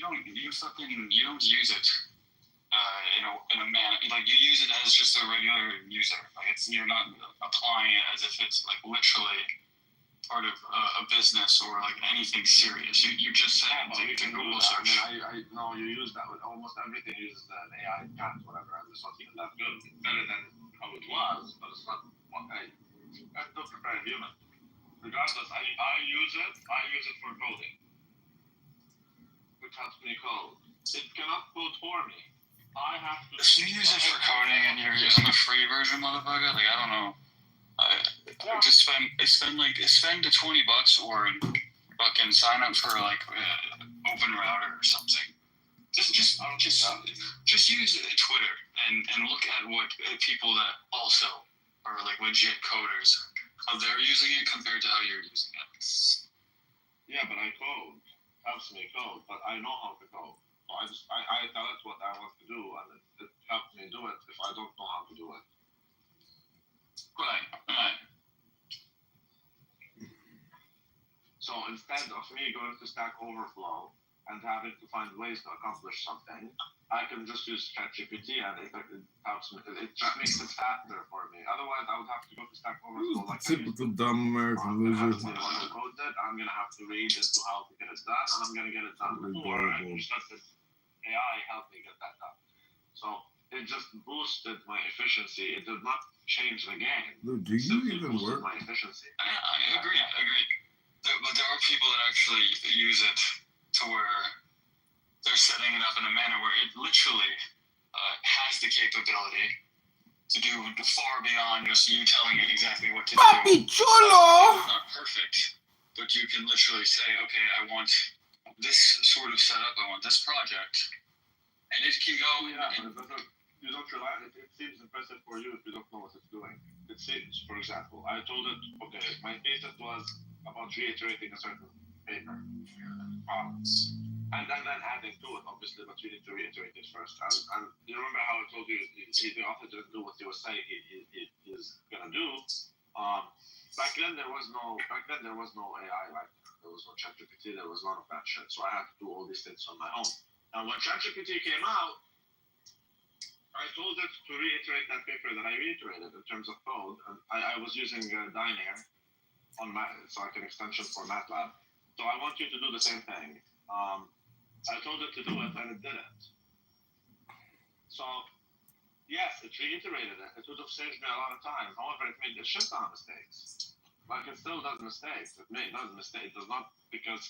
don't use it in a manner like you use it as just a regular user. Like you're not applying it as if it's like literally part of a business or like anything serious. You just said you can Google search. I know you use that with almost everything uses an AI chat, whatever, and it's not even that good. It's better than how it was, but it's not I still prefer a human. Regardless, I use it for coding. Which helps me code. It cannot code for me. I have to. If you use it for coding and you're using the free version, motherfucker, like I don't know. Just spend $20 or fucking sign up for like Open Router or something. Just use Twitter and look at what people that also are like legit coders, how they're using it compared to how you're using it. Yeah, but I code. Helps me code, but I know how to code. So I tell it what I want to do, and it helps me do it if I don't know how to do it. Right. So instead of me going to Stack Overflow and having to find ways to accomplish something, I can just use ChatGPT and it helps me. It just makes it faster for me. Otherwise, I would have to go to Stack Overflow. Like typical dumb American loser. I'm gonna have to read as to how to get it done, and I'm gonna get it done before I just let this AI help me get that done. So it just boosted my efficiency. It did not change the game. Dude, do you even work? My efficiency. I agree. But there are people that actually use it to where they're setting it up in a manner where it literally has the capability to do far beyond just you telling it exactly what to do. Papi chulo! It's not perfect, but you can literally say, okay, I want this sort of setup, I want this project, and it can go. You don't rely. It seems impressive for you if you don't know what it's doing. It seems, for example, I told it, okay, my thesis was about reiterating a certain paper. And then adding to it, obviously, but you need to reiterate it first. And you remember how I told you the author didn't do what he was saying he's gonna do. Back then there was no AI like that. There was no ChatGPT. There was none of that shit. So I had to do all these things on my own. And when ChatGPT came out, I told it to reiterate that paper that I reiterated in terms of code, and I was using Dynair on it's like an extension for MATLAB. So I want you to do the same thing. I told it to do it, and it did it. So, yes, it reiterated it. It would have saved me a lot of time. However, it made a shit ton of mistakes. Like, it still does mistakes. It does mistakes. It does not, because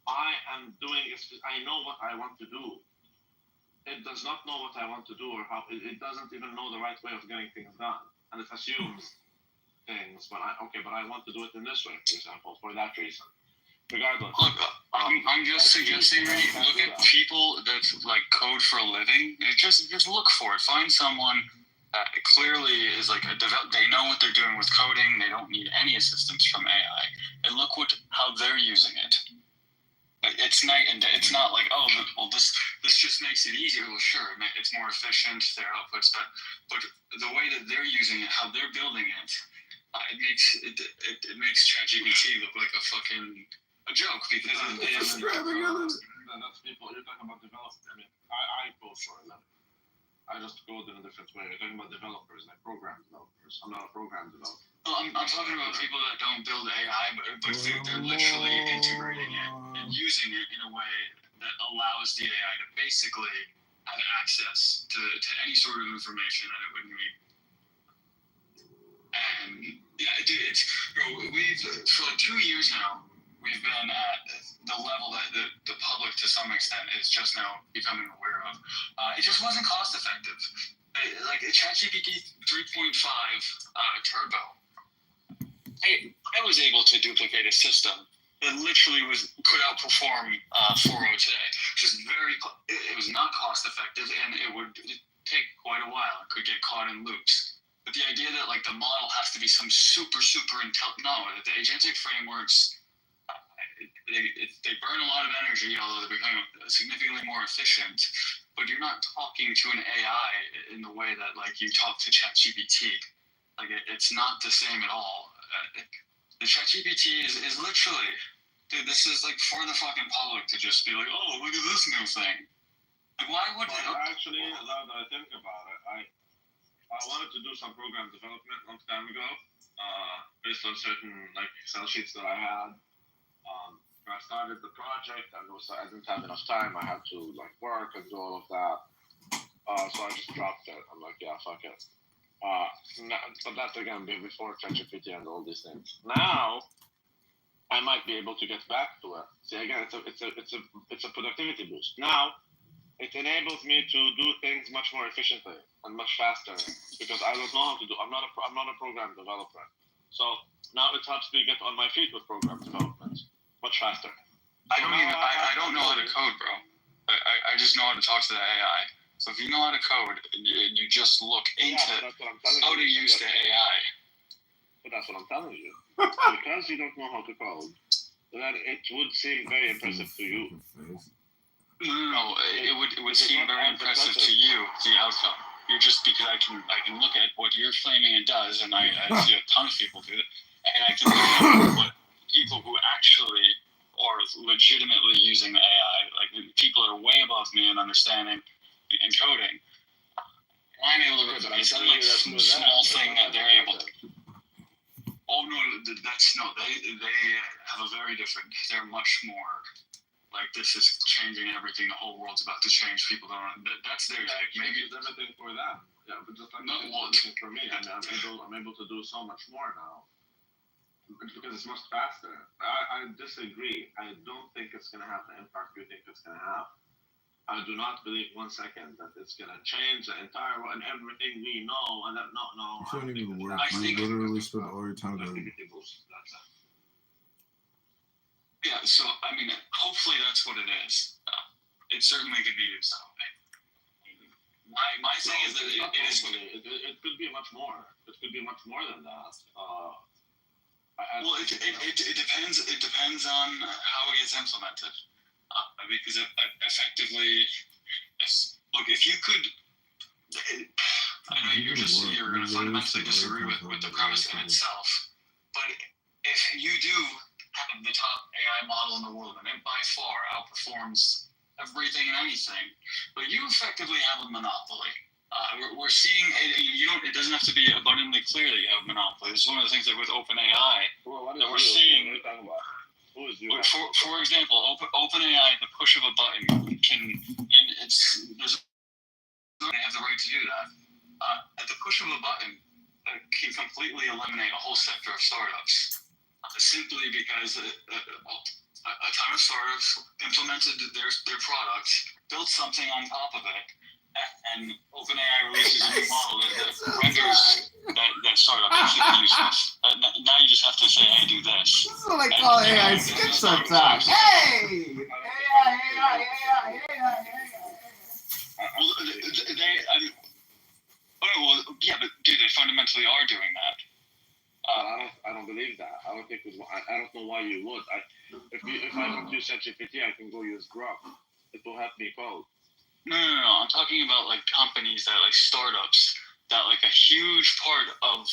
I am doing it. I know what I want to do. It does not know what I want to do or how. It doesn't even know the right way of getting things done, and it assumes things. But I want to do it in this way, for example, for that reason. Regardless. Look, I'm just suggesting. Look at people that like code for a living. Just look for it. Find someone that clearly is like they know what they're doing with coding. They don't need any assistance from AI, and look how they're using it. It's night and day. It's not like, oh, well, this just makes it easier. Well, sure, it's more efficient, their outputs, but the way that they're using it, how they're building it, it makes ChatGPT look like a joke because that's people. You're talking about developers. I mean, I code for a living. I just code in a different way. You're talking about developers, like program developers. I'm not a program developer. Well, I'm talking about people that don't build AI, but they're literally integrating it and using it in a way that allows the AI to basically have access to any sort of information that it would need. And yeah, we've for like 2 years now, we've been at the level that the public, to some extent, is just now becoming aware of. It just wasn't cost effective. Like ChatGPT 3.5 Turbo, I was able to duplicate a system that literally could outperform 4.0 today. It was not cost effective, and it would take quite a while. It could get caught in loops. But the idea that like the model has to be some super intelligent, no, that the agentic frameworks, they burn a lot of energy, although they're becoming significantly more efficient. But you're not talking to an AI in the way that like you talk to ChatGPT. Like it's not the same at all. The ChatGPT is literally, dude, this is like for the fucking public to just be like, oh, look at this new thing. Like, why would well, actually, now that I think about it, I wanted to do some program development a long time ago, based on certain like Excel sheets that I had. I started the project and I didn't have enough time. I had to like work and do all of that. So I just dropped it. I'm like, yeah, fuck it. But that's again before ChatGPT and all these things. Now I might be able to get back to it. See, again, it's a productivity boost. Now it enables me to do things much more efficiently and much faster because I don't know how to do. I'm not a program developer. So now it helps me get on my feet with program development much faster. I don't know how to code, bro. I just know how to talk to the AI. So if you know how to code, you just look into how to use the AI. But that's what I'm telling you. Because you don't know how to code, that it would seem very impressive to you. No, it would seem very impressive to you, the outcome. You're just because I can look at what you're claiming it does, and I see a ton of people do it, and I can look at what people who actually are legitimately using the AI, like people that are way above me in understanding and coding. And I'm able to look at some like small thing that they're able to. Oh no, they have a very different. They're much more like this is changing everything. The whole world's about to change. People don't. That's their take. Maybe it's everything for them. Yeah, but just like for me, and I'm able to do so much more now. Because it's much faster. I disagree. I don't think it's going to have the impact you think it's going to have. I do not believe 1 second that it's going to change the entire world and everything we know. And that, no. It shouldn't even work. You literally spend all your time doing it. Yeah, so, I mean, hopefully that's what it is. It certainly could be used that way. My thing is that it could be much more. It could be much more than that. Well, it depends. It depends on how it gets implemented. Because effectively, look, if you could, I know you're going to fundamentally disagree with the premise in itself, but if you do have the top AI model in the world and it by far outperforms everything and anything, but you effectively have a monopoly. We're seeing it doesn't have to be abundantly clear that you have a monopoly. This is one of the things that with OpenAI that we're seeing. For example, OpenAI, the push of a button they have the right to do that. At the push of a button, can completely eliminate a whole sector of startups, simply because a ton of startups implemented their product, built something on top of it. And OpenAI releases a new model that renders that startup completely useless. Now you just have to say, hey, do this. This is what I call AI skip sometimes. Hey! AI. Yeah, but dude, they fundamentally are doing that. I don't believe that. I don't think. I don't know why you would. If I don't use ChatGPT, I can go use Grok. It will help me code. No. I'm talking about like companies that like startups that like a huge part of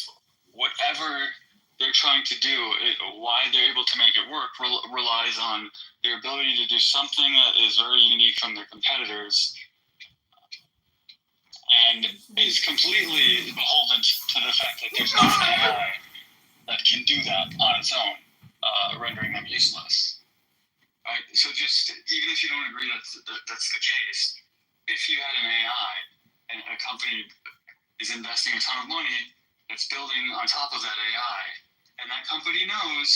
whatever they're trying to do, why they're able to make it work relies on their ability to do something that is very unique from their competitors and is completely beholden to the fact that there's no AI that can do that on its own, rendering them useless. Right? So just even if you don't agree that's the case, if you had an AI and a company is investing a ton of money that's building on top of that AI, and that company knows,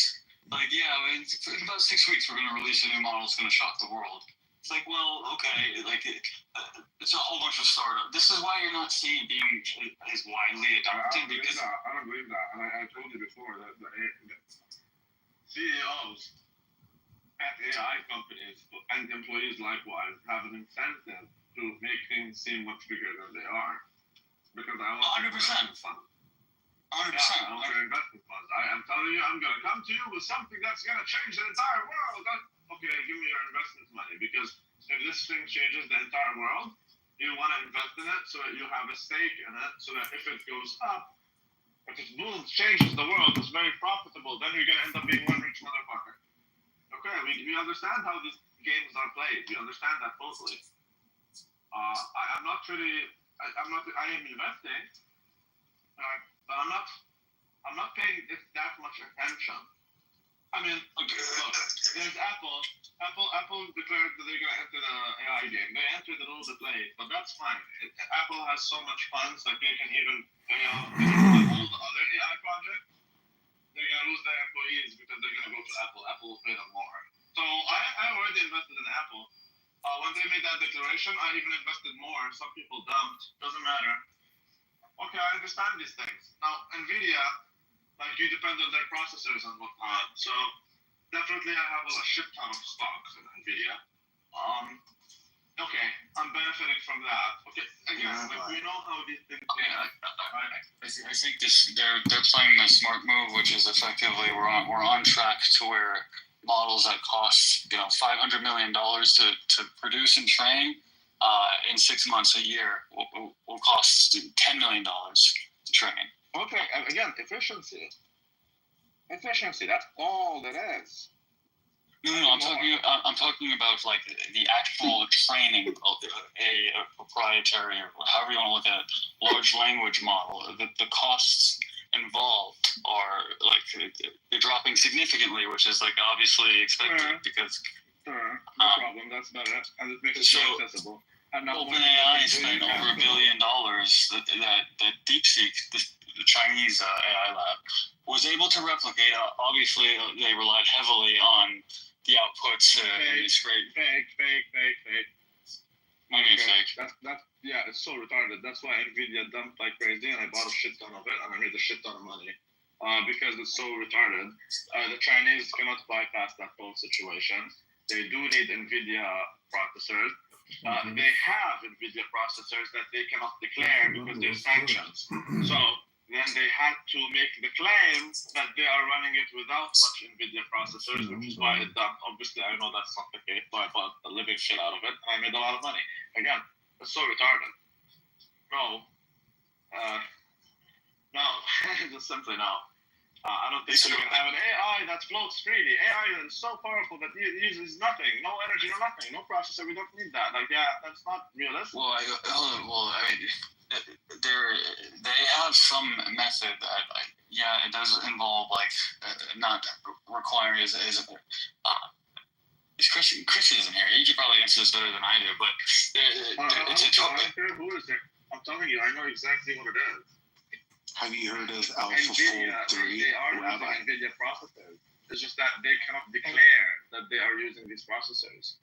like, yeah, in about 6 weeks we're going to release a new model that's going to shock the world. It's like, well, okay, like it's a whole bunch of startup. This is why you're not seeing it being as widely adopted. I don't believe that. And I told you before that the CEOs at AI companies and employees likewise have an incentive to make things seem much bigger than they are. Because I want 100%. 100%. 100%. Long-term investment funds. I'm telling you, I'm going to come to you with something that's going to change the entire world. Okay, give me your investment money, because if this thing changes the entire world, you want to invest in it so that you have a stake in it, so that if it goes up, if it booms, changes the world, it's very profitable, then you're going to end up being one rich motherfucker. Okay, we understand how these games are played. We understand that totally. I'm not really, I am investing, but I'm not paying it that much attention. I mean, okay, look, there's Apple. Apple declared that they're going to enter the AI game. They entered the rules of play, but that's fine. Apple has so much funds that they can even, all the other AI projects, they're going to lose their employees because they're going to go to Apple. Apple will pay them more. So I already invested in Apple. When they made that declaration, I even invested more. Some people dumped. Doesn't matter. Okay, I understand these things. Now, NVIDIA, like, you depend on their processors and whatnot. So definitely I have a shit ton of stocks in NVIDIA. Okay, I'm benefiting from that. Okay, again, like, we know how these things work, right? I think they're playing the smart move, which is effectively we're on track to where models that cost $500 million to produce and train in 6 months a year will cost $10 million to train. Okay, again, efficiency. That's all that is. No, I'm talking about like the actual training of a proprietary, or however you want to look at it, large language model. The costs involved are like they're dropping significantly, which is like obviously expected because. No problem. That's better, and it makes it more accessible. OpenAI spent over $1 billion. That DeepSeek, the Chinese AI lab, was able to replicate. Obviously, they relied heavily on the outputs. Fake. Maybe fake. That's it's so retarded. That's why NVIDIA dumped like crazy, and I bought a shit ton of it, and I made a shit ton of money. Because it's so retarded. The Chinese cannot bypass that whole situation. They do need NVIDIA processors. They have NVIDIA processors that they cannot declare because there's sanctions. So then they had to make the claim that they are running it without much NVIDIA processors, which is why it dumped. Obviously, I know that's not the case, so I bought the living shit out of it, and I made a lot of money. Again, it's so retarded. No, just simply no. I don't think we're going to have an AI that floats freely. AI is so powerful that it uses nothing, no energy, no nothing, no processor. We don't need that. Like, that's not realistic. Well, I mean, they have some method that, it does involve like not requiring is Chris isn't here. He could probably answer this better than I do, but it's a topic. Who is it? I'm telling you, I know exactly what it is. Have you heard of AlphaFold 3? They are using NVIDIA processors. It's just that they cannot declare that they are using these processors.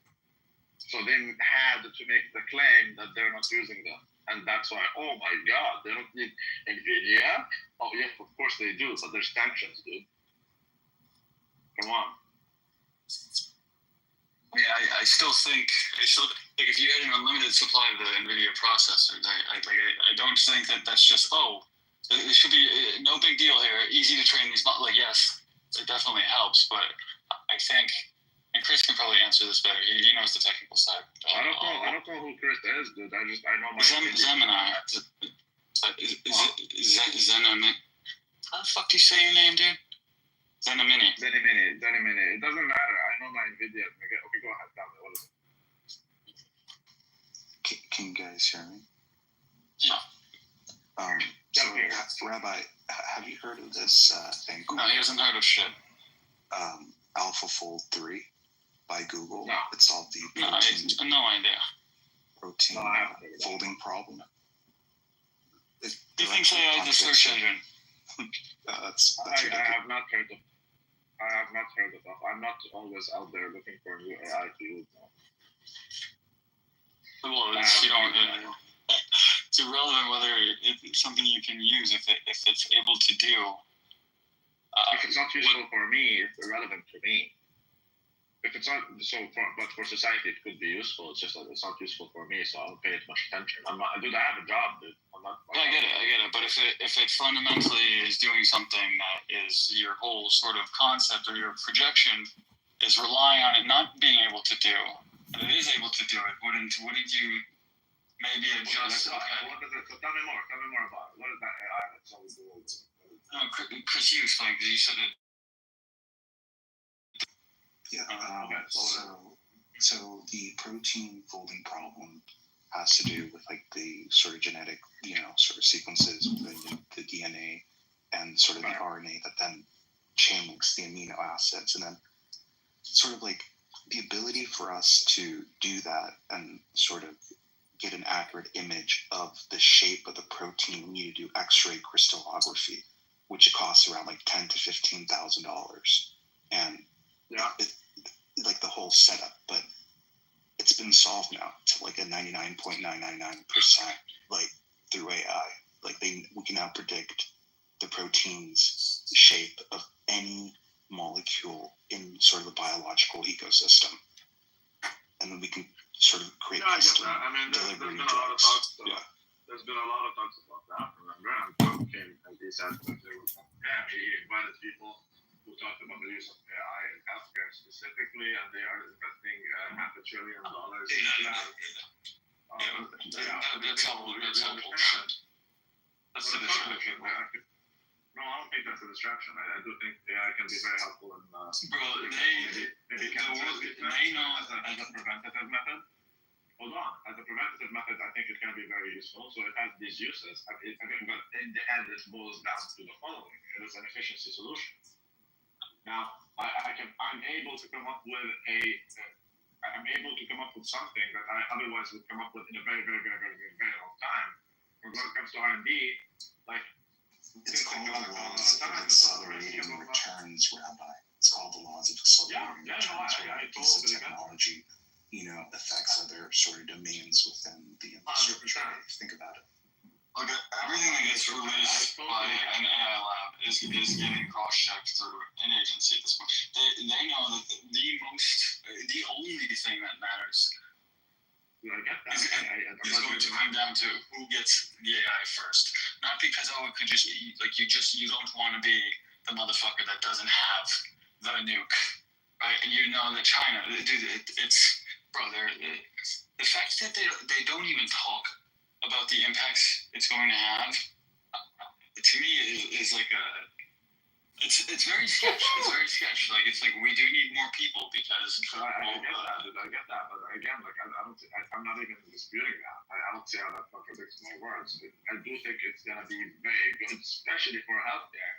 So they had to make the claim that they're not using them. And that's why, oh my God, they don't need NVIDIA? Oh, yes, of course they do, but there's sanctions, dude. Come on. I still think like if you had an unlimited supply of the NVIDIA processors, I don't think that's just, it should be no big deal here. Easy to train these models. Like, yes, it definitely helps, but I think, and Chris can probably answer this better. He knows the technical side. I don't know who Chris is, dude. I know my Gemini. Zenamini. How the fuck do you say your name, dude? Zenamini. It doesn't matter. I know my NVIDIA. Okay, go ahead. Tell me, what is it? Can you guys hear me? Yeah. So, Rabbi, have you heard of this thing called... No, he hasn't heard of shit. AlphaFold 3 by Google? No. It solved the protein... No idea. Protein folding problem. Do you think AI is a search engine? That's I have not heard of. I'm not always out there looking for new AI to use. Well, you don't... It's irrelevant whether it's something you can use if it's able to do. If it's not useful for me, it's irrelevant to me. if it's not but for society it could be useful. It's just that it's not useful for me, so I don't pay it much attention. I have a job, dude. I'm not. I get it. But if it fundamentally is doing something that is your whole sort of concept or your projection is relying on it not being able to do, and it is able to do it, wouldn't you maybe adjust? Tell me more about it. What is that AI that's so cool? No, Chris, you explain because you said it. Yeah. So the protein folding problem has to do with like the sort of genetic, sort of sequences within the DNA and sort of the RNA that then chain links the amino acids, and then sort of like the ability for us to do that and sort of get an accurate image of the shape of the protein. We need to do X-ray crystallography, which costs around like $10,000 to $15,000, and like the whole setup, but it's been solved now to like a 99.999% like through AI. Like we can now predict the protein's shape of any molecule in sort of the biological ecosystem, and then we can sort of create custom delivery drugs. There's been a lot of talks about that. Remember, and Trump came and he said that he invited people who talked about the use of AI in healthcare specifically, and they are investing $500 billion in that. That's all bullshit. That's the distraction. No, I don't think that's a distraction. I do think AI can be very helpful in maybe cancer treatment as a preventative method. Hold on. As a preventative method, I think it can be very useful. So it has these uses. But in the end, it boils down to the following. It is an efficiency solution. Now, I'm able to come up with something that I otherwise would come up with in a very, very, very, very, very, very long time. When it comes to R&D, like it's called the laws of accelerating returns, Rabbi. It's called the laws of accelerating returns. Where a piece of technology, affects other sort of domains within the infrastructure. Think about it. Okay, everything that gets released by an AI lab is getting cross-checked through an agency at this point. They know that the only thing that matters is going to come down to who gets the AI first. Not because it could just you don't want to be the motherfucker that doesn't have the nuke, right? And you know that China, dude, the fact that they don't even talk about the impacts it's going to have, to me is like it's very sketch. It's very sketch. Like it's like we do need more people because I get that, but again, like I'm not even disputing that. I don't see how that contradicts my words. I do think it's gonna be very good, especially for healthcare.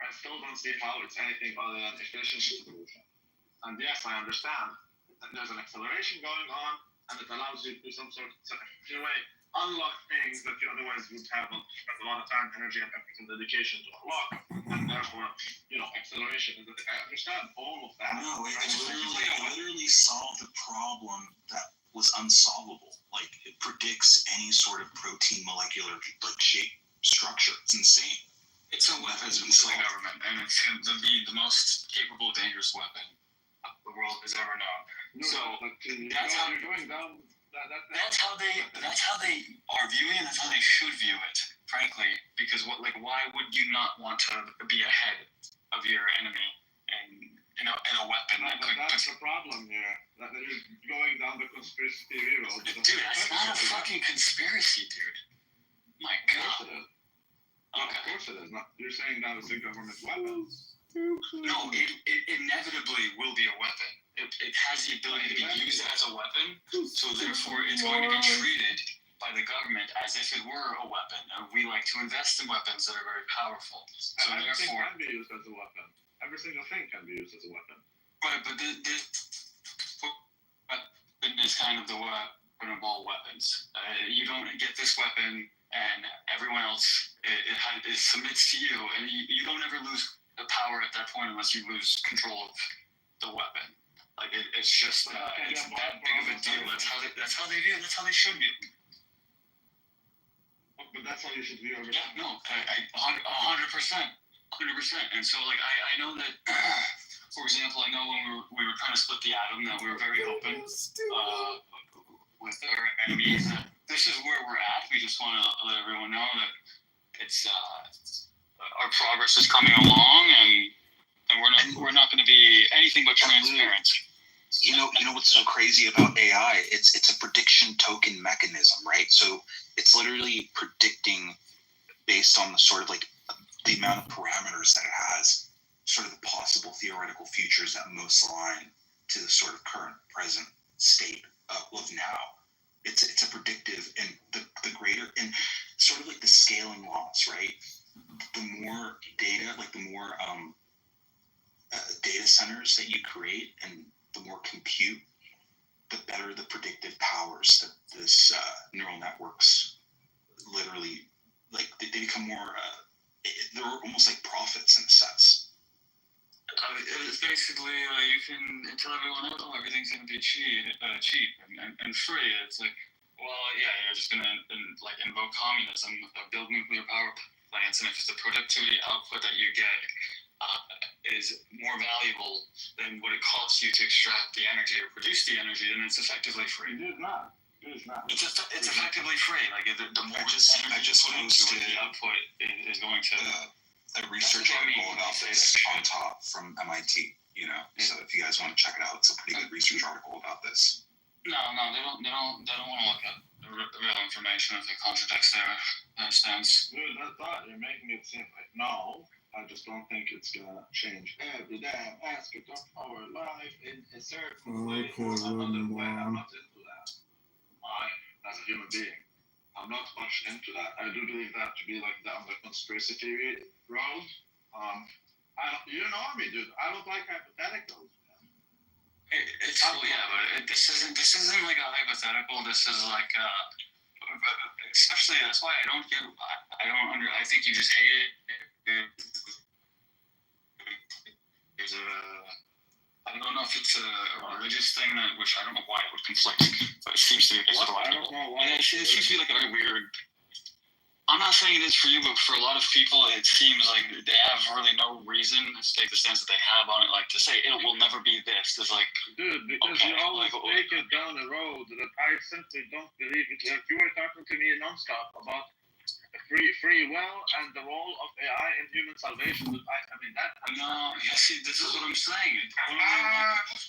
I still don't see how it's anything other than efficiency solution. And yes, I understand that there's an acceleration going on, and it allows you to do some sort of, in a way, unlock things that you otherwise would have spent a lot of time, energy, and effort and dedication to unlock, and therefore, acceleration. I understand all of that. No, it literally solved a problem that was unsolvable. Like, it predicts any sort of protein molecular, shape, structure. It's insane. It's a weapon to the government, and it's going to be the most capable, dangerous weapon the world has ever known. That's how they are viewing it. That's how they should view it, frankly. Because why would you not want to be ahead of your enemy in a weapon that could? That's the problem here. That you're going down the conspiracy theory road. Dude, that's not a fucking conspiracy, dude. My God. Okay. Of course it is. You're saying that it's a government weapon. No, it inevitably will be a weapon. It has the ability to be used as a weapon, so therefore it's going to be treated by the government as if it were a weapon. And we like to invest in weapons that are very powerful. So everything can be used as a weapon. Every single thing can be used as a weapon. Right, but this is kind of the weapon of all weapons. You don't get this weapon and everyone else it submits to you, and you don't ever lose the power at that point unless you lose control of the weapon. Like it's just it's that big of a deal. That's how they view. That's how they should view. But that's how you should view everything. Yeah, no, 100%. And so I know that for example, I know when we were trying to split the atom, that we were very open with our enemies. This is where we're at. We just want to let everyone know that it's our progress is coming along, and we're not going to be anything but transparent. You know what's so crazy about AI? It's a prediction token mechanism, right? So it's literally predicting based on the sort of like the amount of parameters that it has, sort of the possible theoretical futures that most align to the sort of current present state of now. It's a predictive, and the greater, and sort of like the scaling laws, right? The more data, like the more data centers that you create, and the more compute, the better the predictive powers that this neural networks literally, like they become more. They're almost like prophets in a sense. It's basically you can tell everyone, oh, everything's going to be cheap and free. It's like, well, yeah, you're just going to like invoke communism, build nuclear power plants, and if the productivity output that you get is more valuable than what it costs you to extract the energy or produce the energy, then it's effectively free. It is not. It's effectively free. Like the more I just posted the output is going to. A research article about this on top from MIT. So if you guys want to check it out, it's a pretty good research article about this. No, they don't want to look at the real information if it contradicts their stance. Dude, that's thought. You're making it seem like no. I just don't think it's gonna change every damn aspect of our life in a certain way or another way. I'm not into that. As a human being, I'm not much into that. I do believe that to be like down the conspiracy theory road. You know me, dude. I don't like hypotheticals. But this isn't like a hypothetical. This is like especially that's why I think you just hate it. There's I don't know if it's a religious thing which I don't know why it would conflict, but it seems to be. I don't know why. It seems to be like a very weird. I'm not saying it is for you, but for a lot of people, it seems like they have really no reason to take the stance that they have on it. Like to say it will never be this is like, dude, because you always take it down the road that I simply don't believe it. If you were talking to me nonstop about free will and the role of AI in human salvation, I mean that. No, see, this is what I'm saying.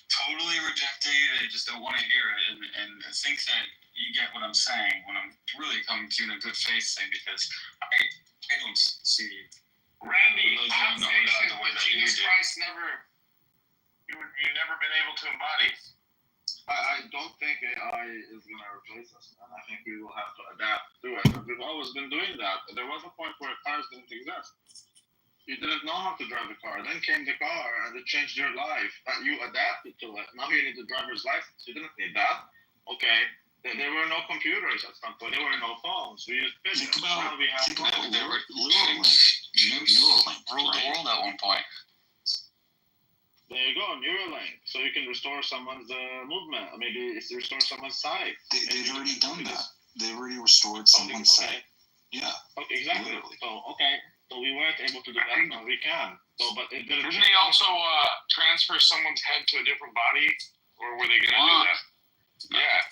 Totally rejecting it. I just don't want to hear it, and think that you get what I'm saying when I'm really coming to you in a good faith thing, because I don't see Randy, religion the way that Jesus Christ you've never been able to embody. I don't think AI is going to replace us, man. I think we will have to adapt to it. We've always been doing that. There was a point where cars didn't exist. You didn't know how to drive a car. Then came the car, and it changed your life. You adapted to it. Now you need a driver's license. You didn't need that. Okay. There were no computers at some point. There were no phones. We used pigeons. Now we have phones. There were Neuralink ruled the world at one point. There you go, Neuralink. So you can restore someone's movement. Maybe restore someone's sight. They've already done that. They already restored someone's sight. Yeah. Okay, exactly. Literally. So we weren't able to do that. Now we can. But it didn't. Didn't they also transfer someone's head to a different body, or were they going to do that? Yeah.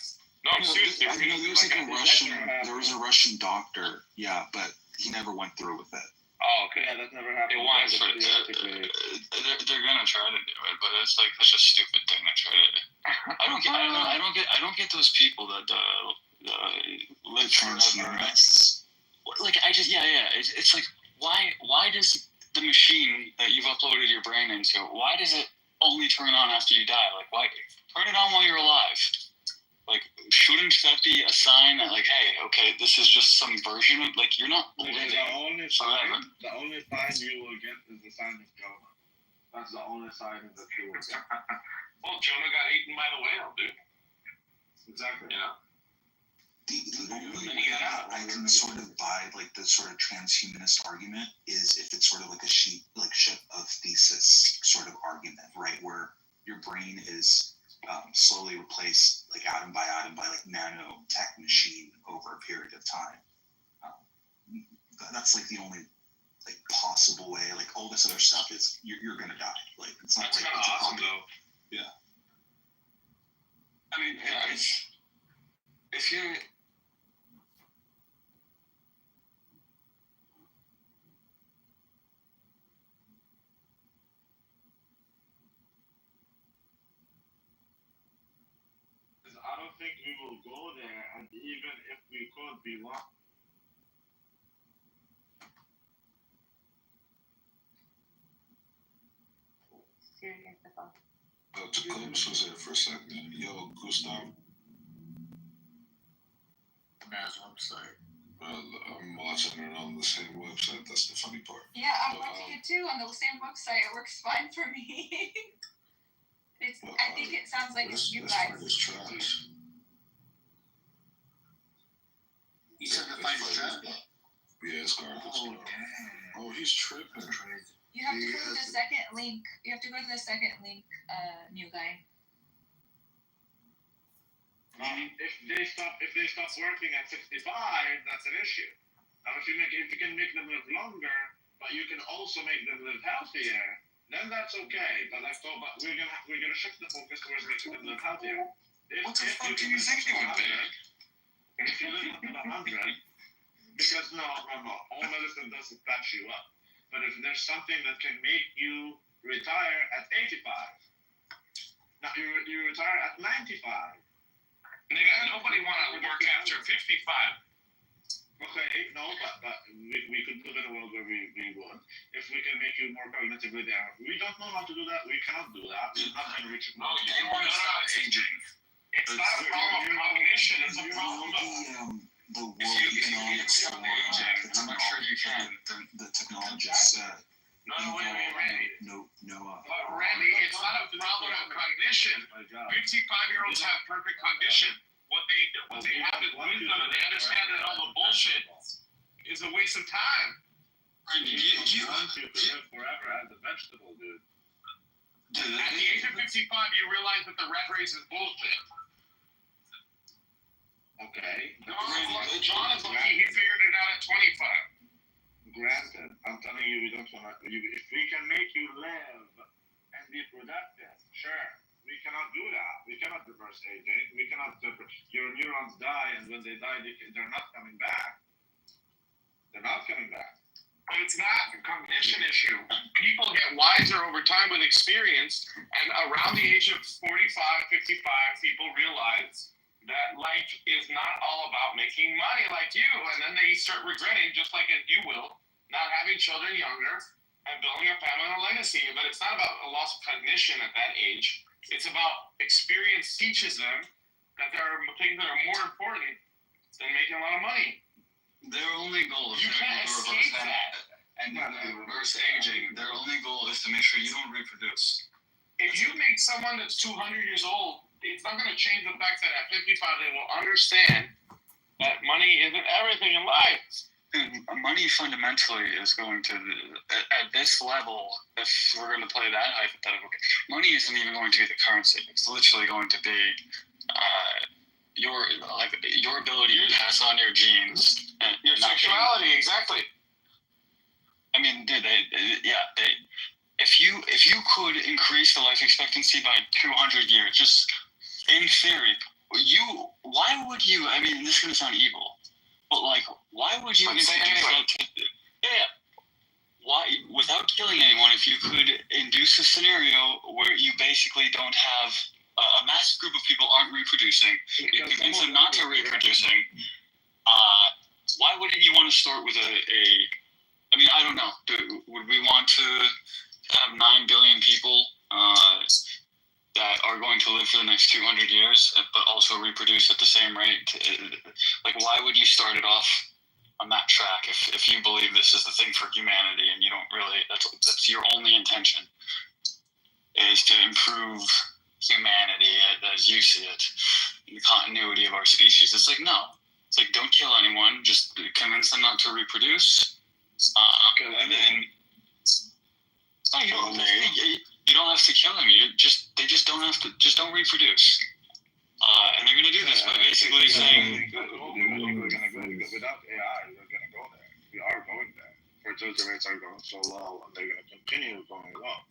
No, seriously. There was a Russian doctor. Yeah, but he never went through with it. Oh, okay. Yeah, that never happened. It was, but they're gonna try to do it, but it's like such a stupid thing to try to do. I don't get those people that live transhumanists. Like it's like why does the machine that you've uploaded your brain into, why does it only turn on after you die? Like why turn it on while you're alive? Like, shouldn't that be a sign that, like, hey, okay, this is just some version of, like, you're not living forever. The only sign you will get is the sign of Jonah. That's the only sign that you will get. Well, Jonah got eaten by the whale, dude. Exactly. Yeah. The only way I can sort of buy, like, the sort of transhumanist argument is if it's sort of like a ship of thesis sort of argument, right, where your brain is slowly replaced, like atom by like nanotech machine over a period of time. That's like the only like possible possible way. Like all this other stuff is you're gonna die. Like it's not That's like kind of it's a awesome, hobby. though. Yeah. I mean, if you. I don't think we will go there, and even if we could be one. Jacobus was there for a second. Yo, Gustav. Man's website. I'm watching it on the same website. That's the funny part. Yeah, I'm watching it too on the same website. It works fine for me. I think it sounds like it's you guys. This trash. You said the fight is trash? Yeah, it's garbage. Oh, he's tripping. You have to go to the second link. You have to go to the second link, new guy. If they stop working at 65, that's an issue. Now, if you can make them live longer, but you can also make them live healthier, then that's okay. But we're gonna shift the focus towards making them live healthier. What the fuck do you think you would be? If you live until 100, because no, all medicine doesn't patch you up. But if there's something that can make you retire at 85, now you retire at 95. Nigga, nobody want to work after 55. Okay, no, but we could live in a world where we would. If we can make you more cognitively there. We don't know how to do that. We cannot do that. We're not going to reach it. No, you want to stop aging. It's not a problem of cognition. It's a problem of... The World Economic Forum, I'm not sure you can. The technologists No, Randy. No. Randy, it's not a problem of cognition. 55-year-olds have perfect cognition. What they have is wisdom, and they understand that all the bullshit is a waste of time. Randy, you want to live forever as a vegetable, dude. At the age of 55, you realize that the rat race is bullshit. Okay. John is lucky he figured it out at 25. Granted, I'm telling you, we don't want to. If we can make you live and be productive, sure. We cannot do that. We cannot reverse aging. We cannot. Your neurons die, and when they die, they're not coming back. They're not coming back. But it's not a cognition issue. People get wiser over time with experience, and around the age of 45, 55, people realize that life is not all about making money like you, and then they start regretting, just like as you will, not having children younger and building a family and a legacy. But it's not about a loss of cognition at that age. It's about experience teaches them that there are things that are more important than making a lot of money. Their only goal is you can't escape that. And reverse aging, their only goal is to make sure you don't reproduce. If you make someone that's 200 years old, it's not going to change the fact that at 55 they will understand that money isn't everything in life. Dude, money fundamentally is going to, at this level, if we're going to play that hypothetical, money isn't even going to be the currency. It's literally going to be your ability to pass on your genes. And your sexuality, exactly. I mean, dude, if you could increase the life expectancy by 200 years, just in theory, why would you? I mean, this is gonna sound evil, but like, why would you? Why, without killing anyone, if you could induce a scenario where you basically don't have a massive group of people aren't reproducing, you convince them not to reproducing. Why wouldn't you want to start with I mean, I don't know. Would we want to have 9 billion people that are going to live for the next 200 years, but also reproduce at the same rate? Like, why would you start it off on that track if you believe this is the thing for humanity and you don't really, that's your only intention, is to improve humanity as you see it, in the continuity of our species? It's like, no. It's like, don't kill anyone, just convince them not to reproduce. You don't have to kill them. They just don't have to. Just don't reproduce. And they're gonna do this by basically saying. Without AI, we're gonna go there. We are going there. fertility rates are going so low, and they're going to continue going low.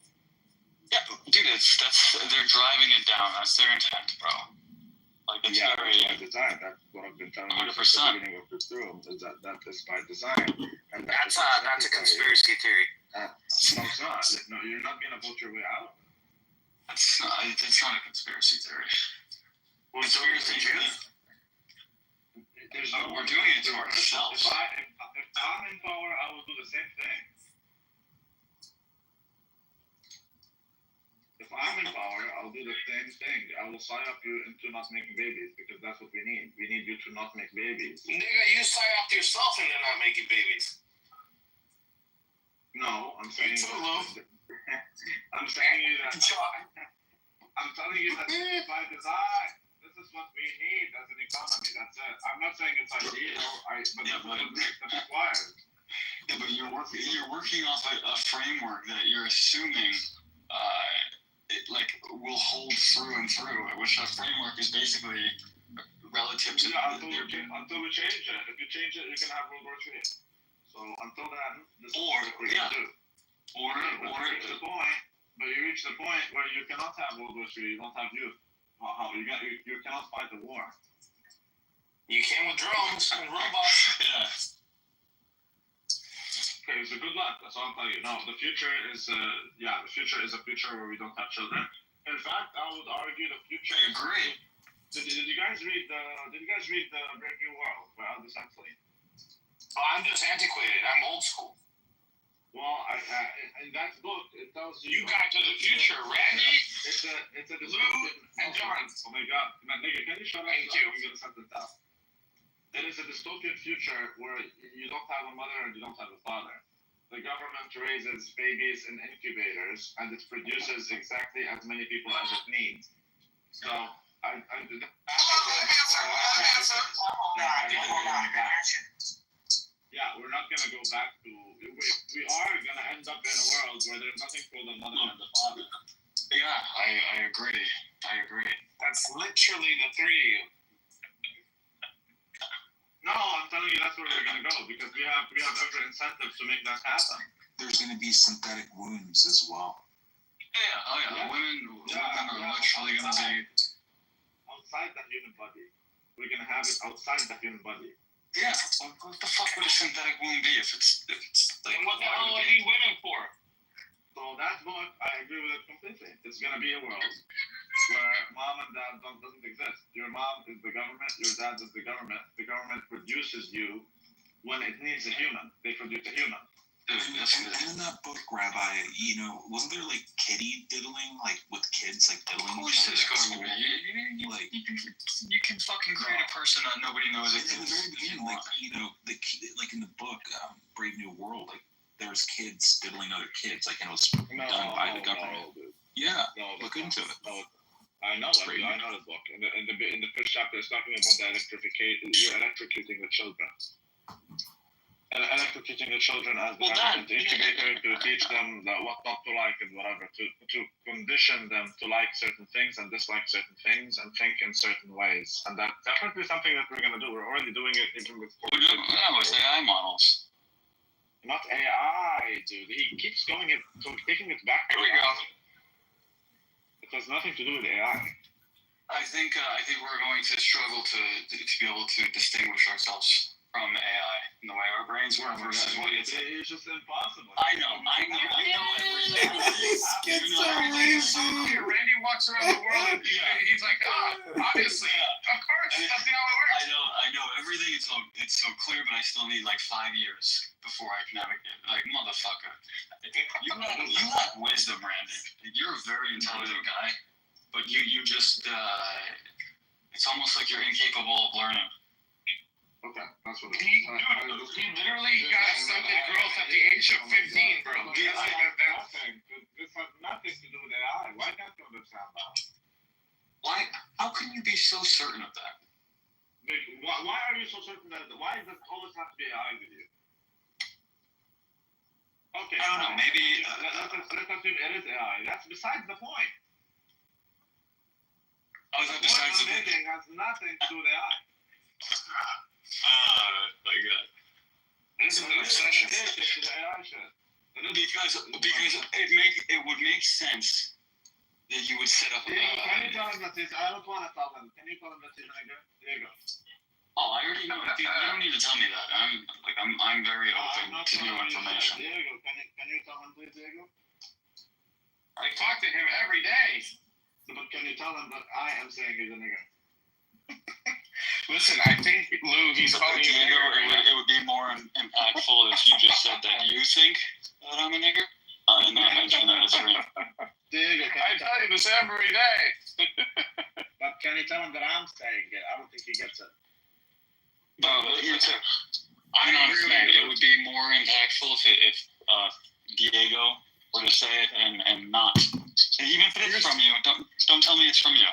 Yeah, dude, they're driving it down. That's their intent, bro. Like, it's very by design. That's what I've been telling you 100%. since the beginning of this room, is that is by design. And That's a conspiracy theory. No, it's not. No, you're not going to vote your way out. It's not a conspiracy theory. Conspiracy theory. We're doing it to ourselves. If I'm in power, I will do the same thing. If I'm in power, I'll do the same thing. I will sign up you into not making babies because that's what we need. We need you to not make babies. Nigga, you sign up to yourself and you're not making babies. No, I'm saying. I'm saying you that. I'm telling you that this is by design. This is what we need as an economy. That's it. I'm not saying it's ideal, but that's what it's required. Yeah, but you're working off a framework that you're assuming will hold through and through, which that framework is basically relative to until we change it. If you change it, you're gonna have World War III. So until then, this is what we're gonna do. But you reach the point where you cannot have World War III. You don't have youth. You cannot fight the war. You can with drones and robots. Yeah. Okay, so good luck. That's all I'm telling you. No, the future is a future where we don't have children. In fact, I would argue the future. I agree. Did you guys read the Brave New World by Aldous Huxley? Oh, I'm just antiquated. I'm old school. Well, in that book, it tells you. You got to the future, Randy. It's a Lou and John. Oh my God, nigga, can you shut up? Thank you. I'm gonna set this up. It is a dystopian future where you don't have a mother and you don't have a father. The government raises babies in incubators and it produces exactly as many people as it needs. So yeah, we're not gonna go back to. We are gonna end up in a world where there's nothing called the mother and the father. Yeah, I agree. That's literally the three of you. No, I'm telling you that's where we're gonna go because we have every incentive to make that happen. There's going to be synthetic wombs as well. Yeah. Women are literally gonna be outside the human body. We're gonna have it outside the human body. Yeah. What the fuck would a synthetic womb be if it's like? And what the hell are these women for? So that book, I agree with it completely. It's gonna be a world where mom and dad doesn't exist. Your mom is the government. Your dad is the government. The government produces you when it needs a human. They produce a human. And in that book, Rabbi, wasn't there like kitty diddling, like with kids, like diddling? Of course, there's going to be. You can fucking create a person that nobody knows exists. In the very beginning, like in the book, Brave New World, like there's kids diddling other kids, like and it was done by the government. Look into it. I know that. I know the book. In the first chapter, it's talking about the electrification. You're electrocuting the children. And electrocuting the children as the incubator to teach them what not to like and whatever, to condition them to like certain things and dislike certain things and think in certain ways. And that's definitely something that we're going to do. We're already doing it even with with AI models. Not AI, dude. He keeps taking it back. Here we go. It has nothing to do with AI. I think we're going to struggle to be able to distinguish ourselves from AI in the way our brains work versus what it's. It's just impossible. I know everything. Randy walks around the world and he's like, obviously, of course, that's the only way. I know everything. It's so clear, but I still need like 5 years before I can navigate. Like, motherfucker, you lack wisdom, Randy. You're a very intelligent guy, but you just it's almost like you're incapable of learning. Okay, that's what it is. He literally got psychic growth at the age of 15, bro. This has nothing to do with AI. Why can't you understand that? Why? How can you be so certain of that? Why are you so certain that? Why does it always have to be AI with you? Okay. I don't know. Maybe let's assume it is AI. That's besides the point. Oh, is that besides the point? It has nothing to do with AI. My God. This is an obsession. Because it would make sense that you would set up. Can you tell him that he's? I don't want to tell him. Can you tell him that he's nigger? Diego. Oh, I already know. You don't need to tell me that. I'm very open to new information. Diego, can you tell him please, Diego? I talk to him every day. But can you tell him that I am saying he's a nigger? Listen, I think Lou, he's calling you a nigger. It would be more impactful if you just said that you think that I'm a nigger, and not mention that it's real. Diego, I tell you this every day. But can you tell him that I'm saying it? I don't think he gets it. No, I'm honest, man. It would be more impactful if Diego were to say it and not. And even if it is from you, don't tell me it's from you.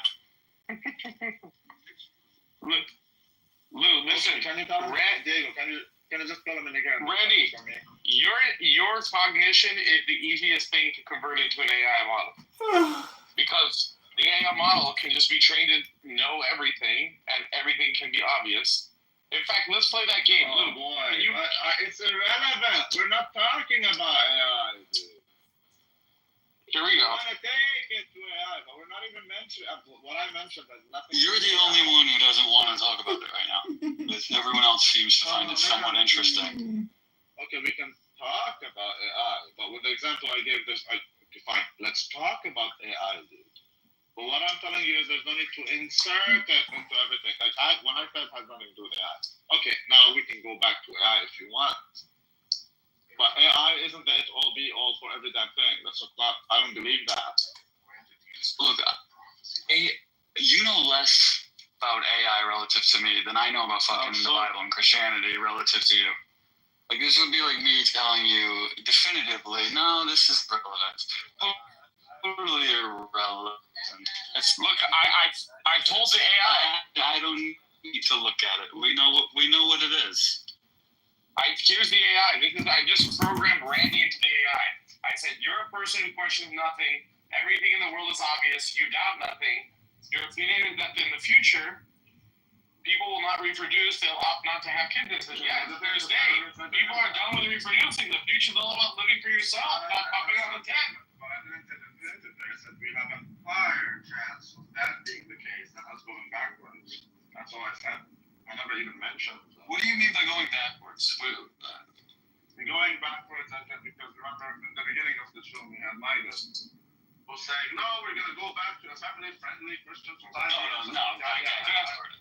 Lou, listen. Okay, can you tell him? Diego, can you just call him a nigger? Randy, your cognition is the easiest thing to convert into an AI model. Because the AI model can just be trained to know everything, and everything can be obvious. In fact, let's play that game. Oh, Lou, boy. It's irrelevant. We're not talking about AI, dude. Here we go. I want to take it to AI, but we're not even mentioning what I mentioned. Has nothing. You're the only one who doesn't want to talk about it right now. Everyone else seems to find it somewhat interesting. Okay, we can talk about AI, but with the example I gave, okay, fine. Let's talk about AI, dude. But what I'm telling you is there's no need to insert it into everything. Like when I said it has nothing to do with AI. Okay, now we can go back to AI if you want. But AI isn't the it all be all for every damn thing. That's not. I don't believe that. Look, you know less about AI relative to me than I know about fucking the Bible and Christianity relative to you. Like this would be like me telling you definitively, no, this is irrelevant. Totally irrelevant. Look, I told the AI. I don't need to look at it. We know what it is. Here's the AI. I just programmed Randy into the AI. I said, you're a person who questions nothing. Everything in the world is obvious. You doubt nothing. Your opinion is that in the future, people will not reproduce. They'll opt not to have kids. I said, yeah, it's a fair state. People are done with reproducing. The future's all about living for yourself, not popping on the tent. But I didn't say that. I said we have a higher chance of that being the case than us going backwards. That's all I said. I never even mentioned. What do you mean by going backwards? Going backwards, I said, because remember, in the beginning of the show, we had Midas who's saying, no, we're going to go back to a family-friendly Christian society. No.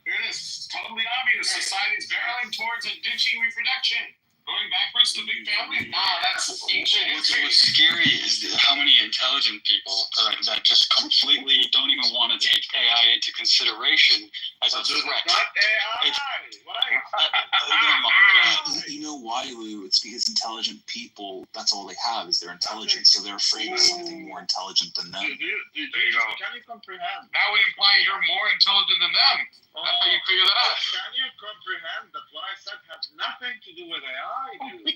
It is totally obvious. Society's barreling towards a ditching reproduction. Going backwards to big family? No, that's ancient. What's scary is how many intelligent people that just completely don't even want to take AI into consideration as a threat. Not AI. You know why, Lou? It's because intelligent people, that's all they have is their intelligence, so they're afraid of something more intelligent than them. There you go. Can you comprehend? That would imply you're more intelligent than them. That's how you figure that out. Can you comprehend that what I said has nothing to do with AI, dude?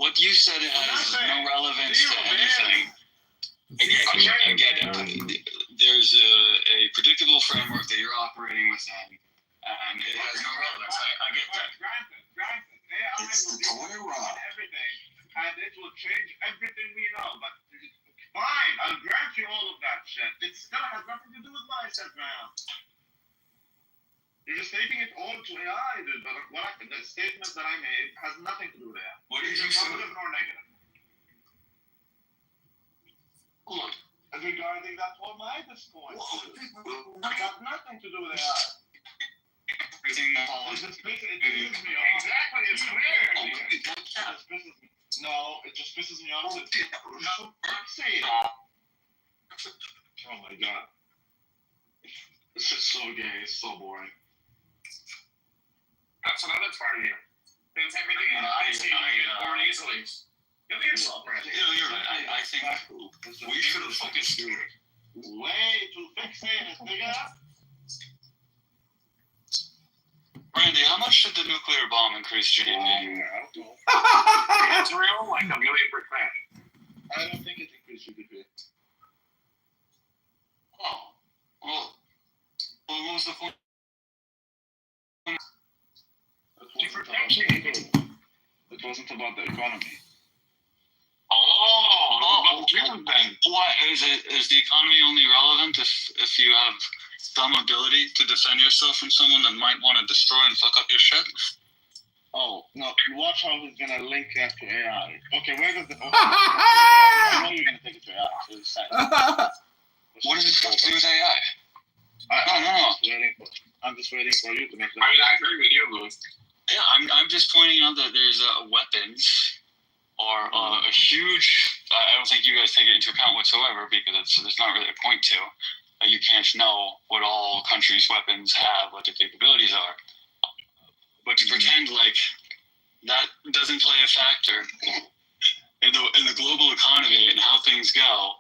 What you said has no relevance to anything. I get it. There's a predictable framework that you're operating within, and it has no relevance. I get that. Granted, AI It's will the be Torah. everything, and it will change everything we know. But fine, I'll grant you all of that shit. It still has nothing to do with what I said, man. You're just taking it all to AI, dude. But the statement that I made has nothing to do with AI. What did you say? Positive nor negative. Look, regarding that whole Midas point, it has nothing to do with AI. Everything It pisses me off. Exactly, it's clear. No, it just pisses me off. Say it. Oh my god. It's just so gay, it's so boring. That's another part of you. Since everything in IC you get bored easily. You'll get yourself right. You're right. I think we should have focused. Way to fix it, nigga. Randy, how much did the nuclear bomb increase GDP? I don't know. It's real, like 1,000,000%. I don't think it increased GDP. Oh, well, what was the point? To protect GDP. wasn't about the economy. What is it? Is the economy only relevant if you have some ability to defend yourself from someone that might want to destroy and fuck up your shit? Oh no! Watch how he's gonna link that to AI. Okay, where does the? I know you're gonna take it to AI. So it's what does this have to do with AI? I'm just waiting for you to make that. I mean, I agree with you, Louis. Yeah, I'm just pointing out that there's weapons are a huge. I don't think you guys take it into account whatsoever because there's not really a point to. You can't know what all countries' weapons have, what their capabilities are. But to pretend like that doesn't play a factor in the global economy and how things go,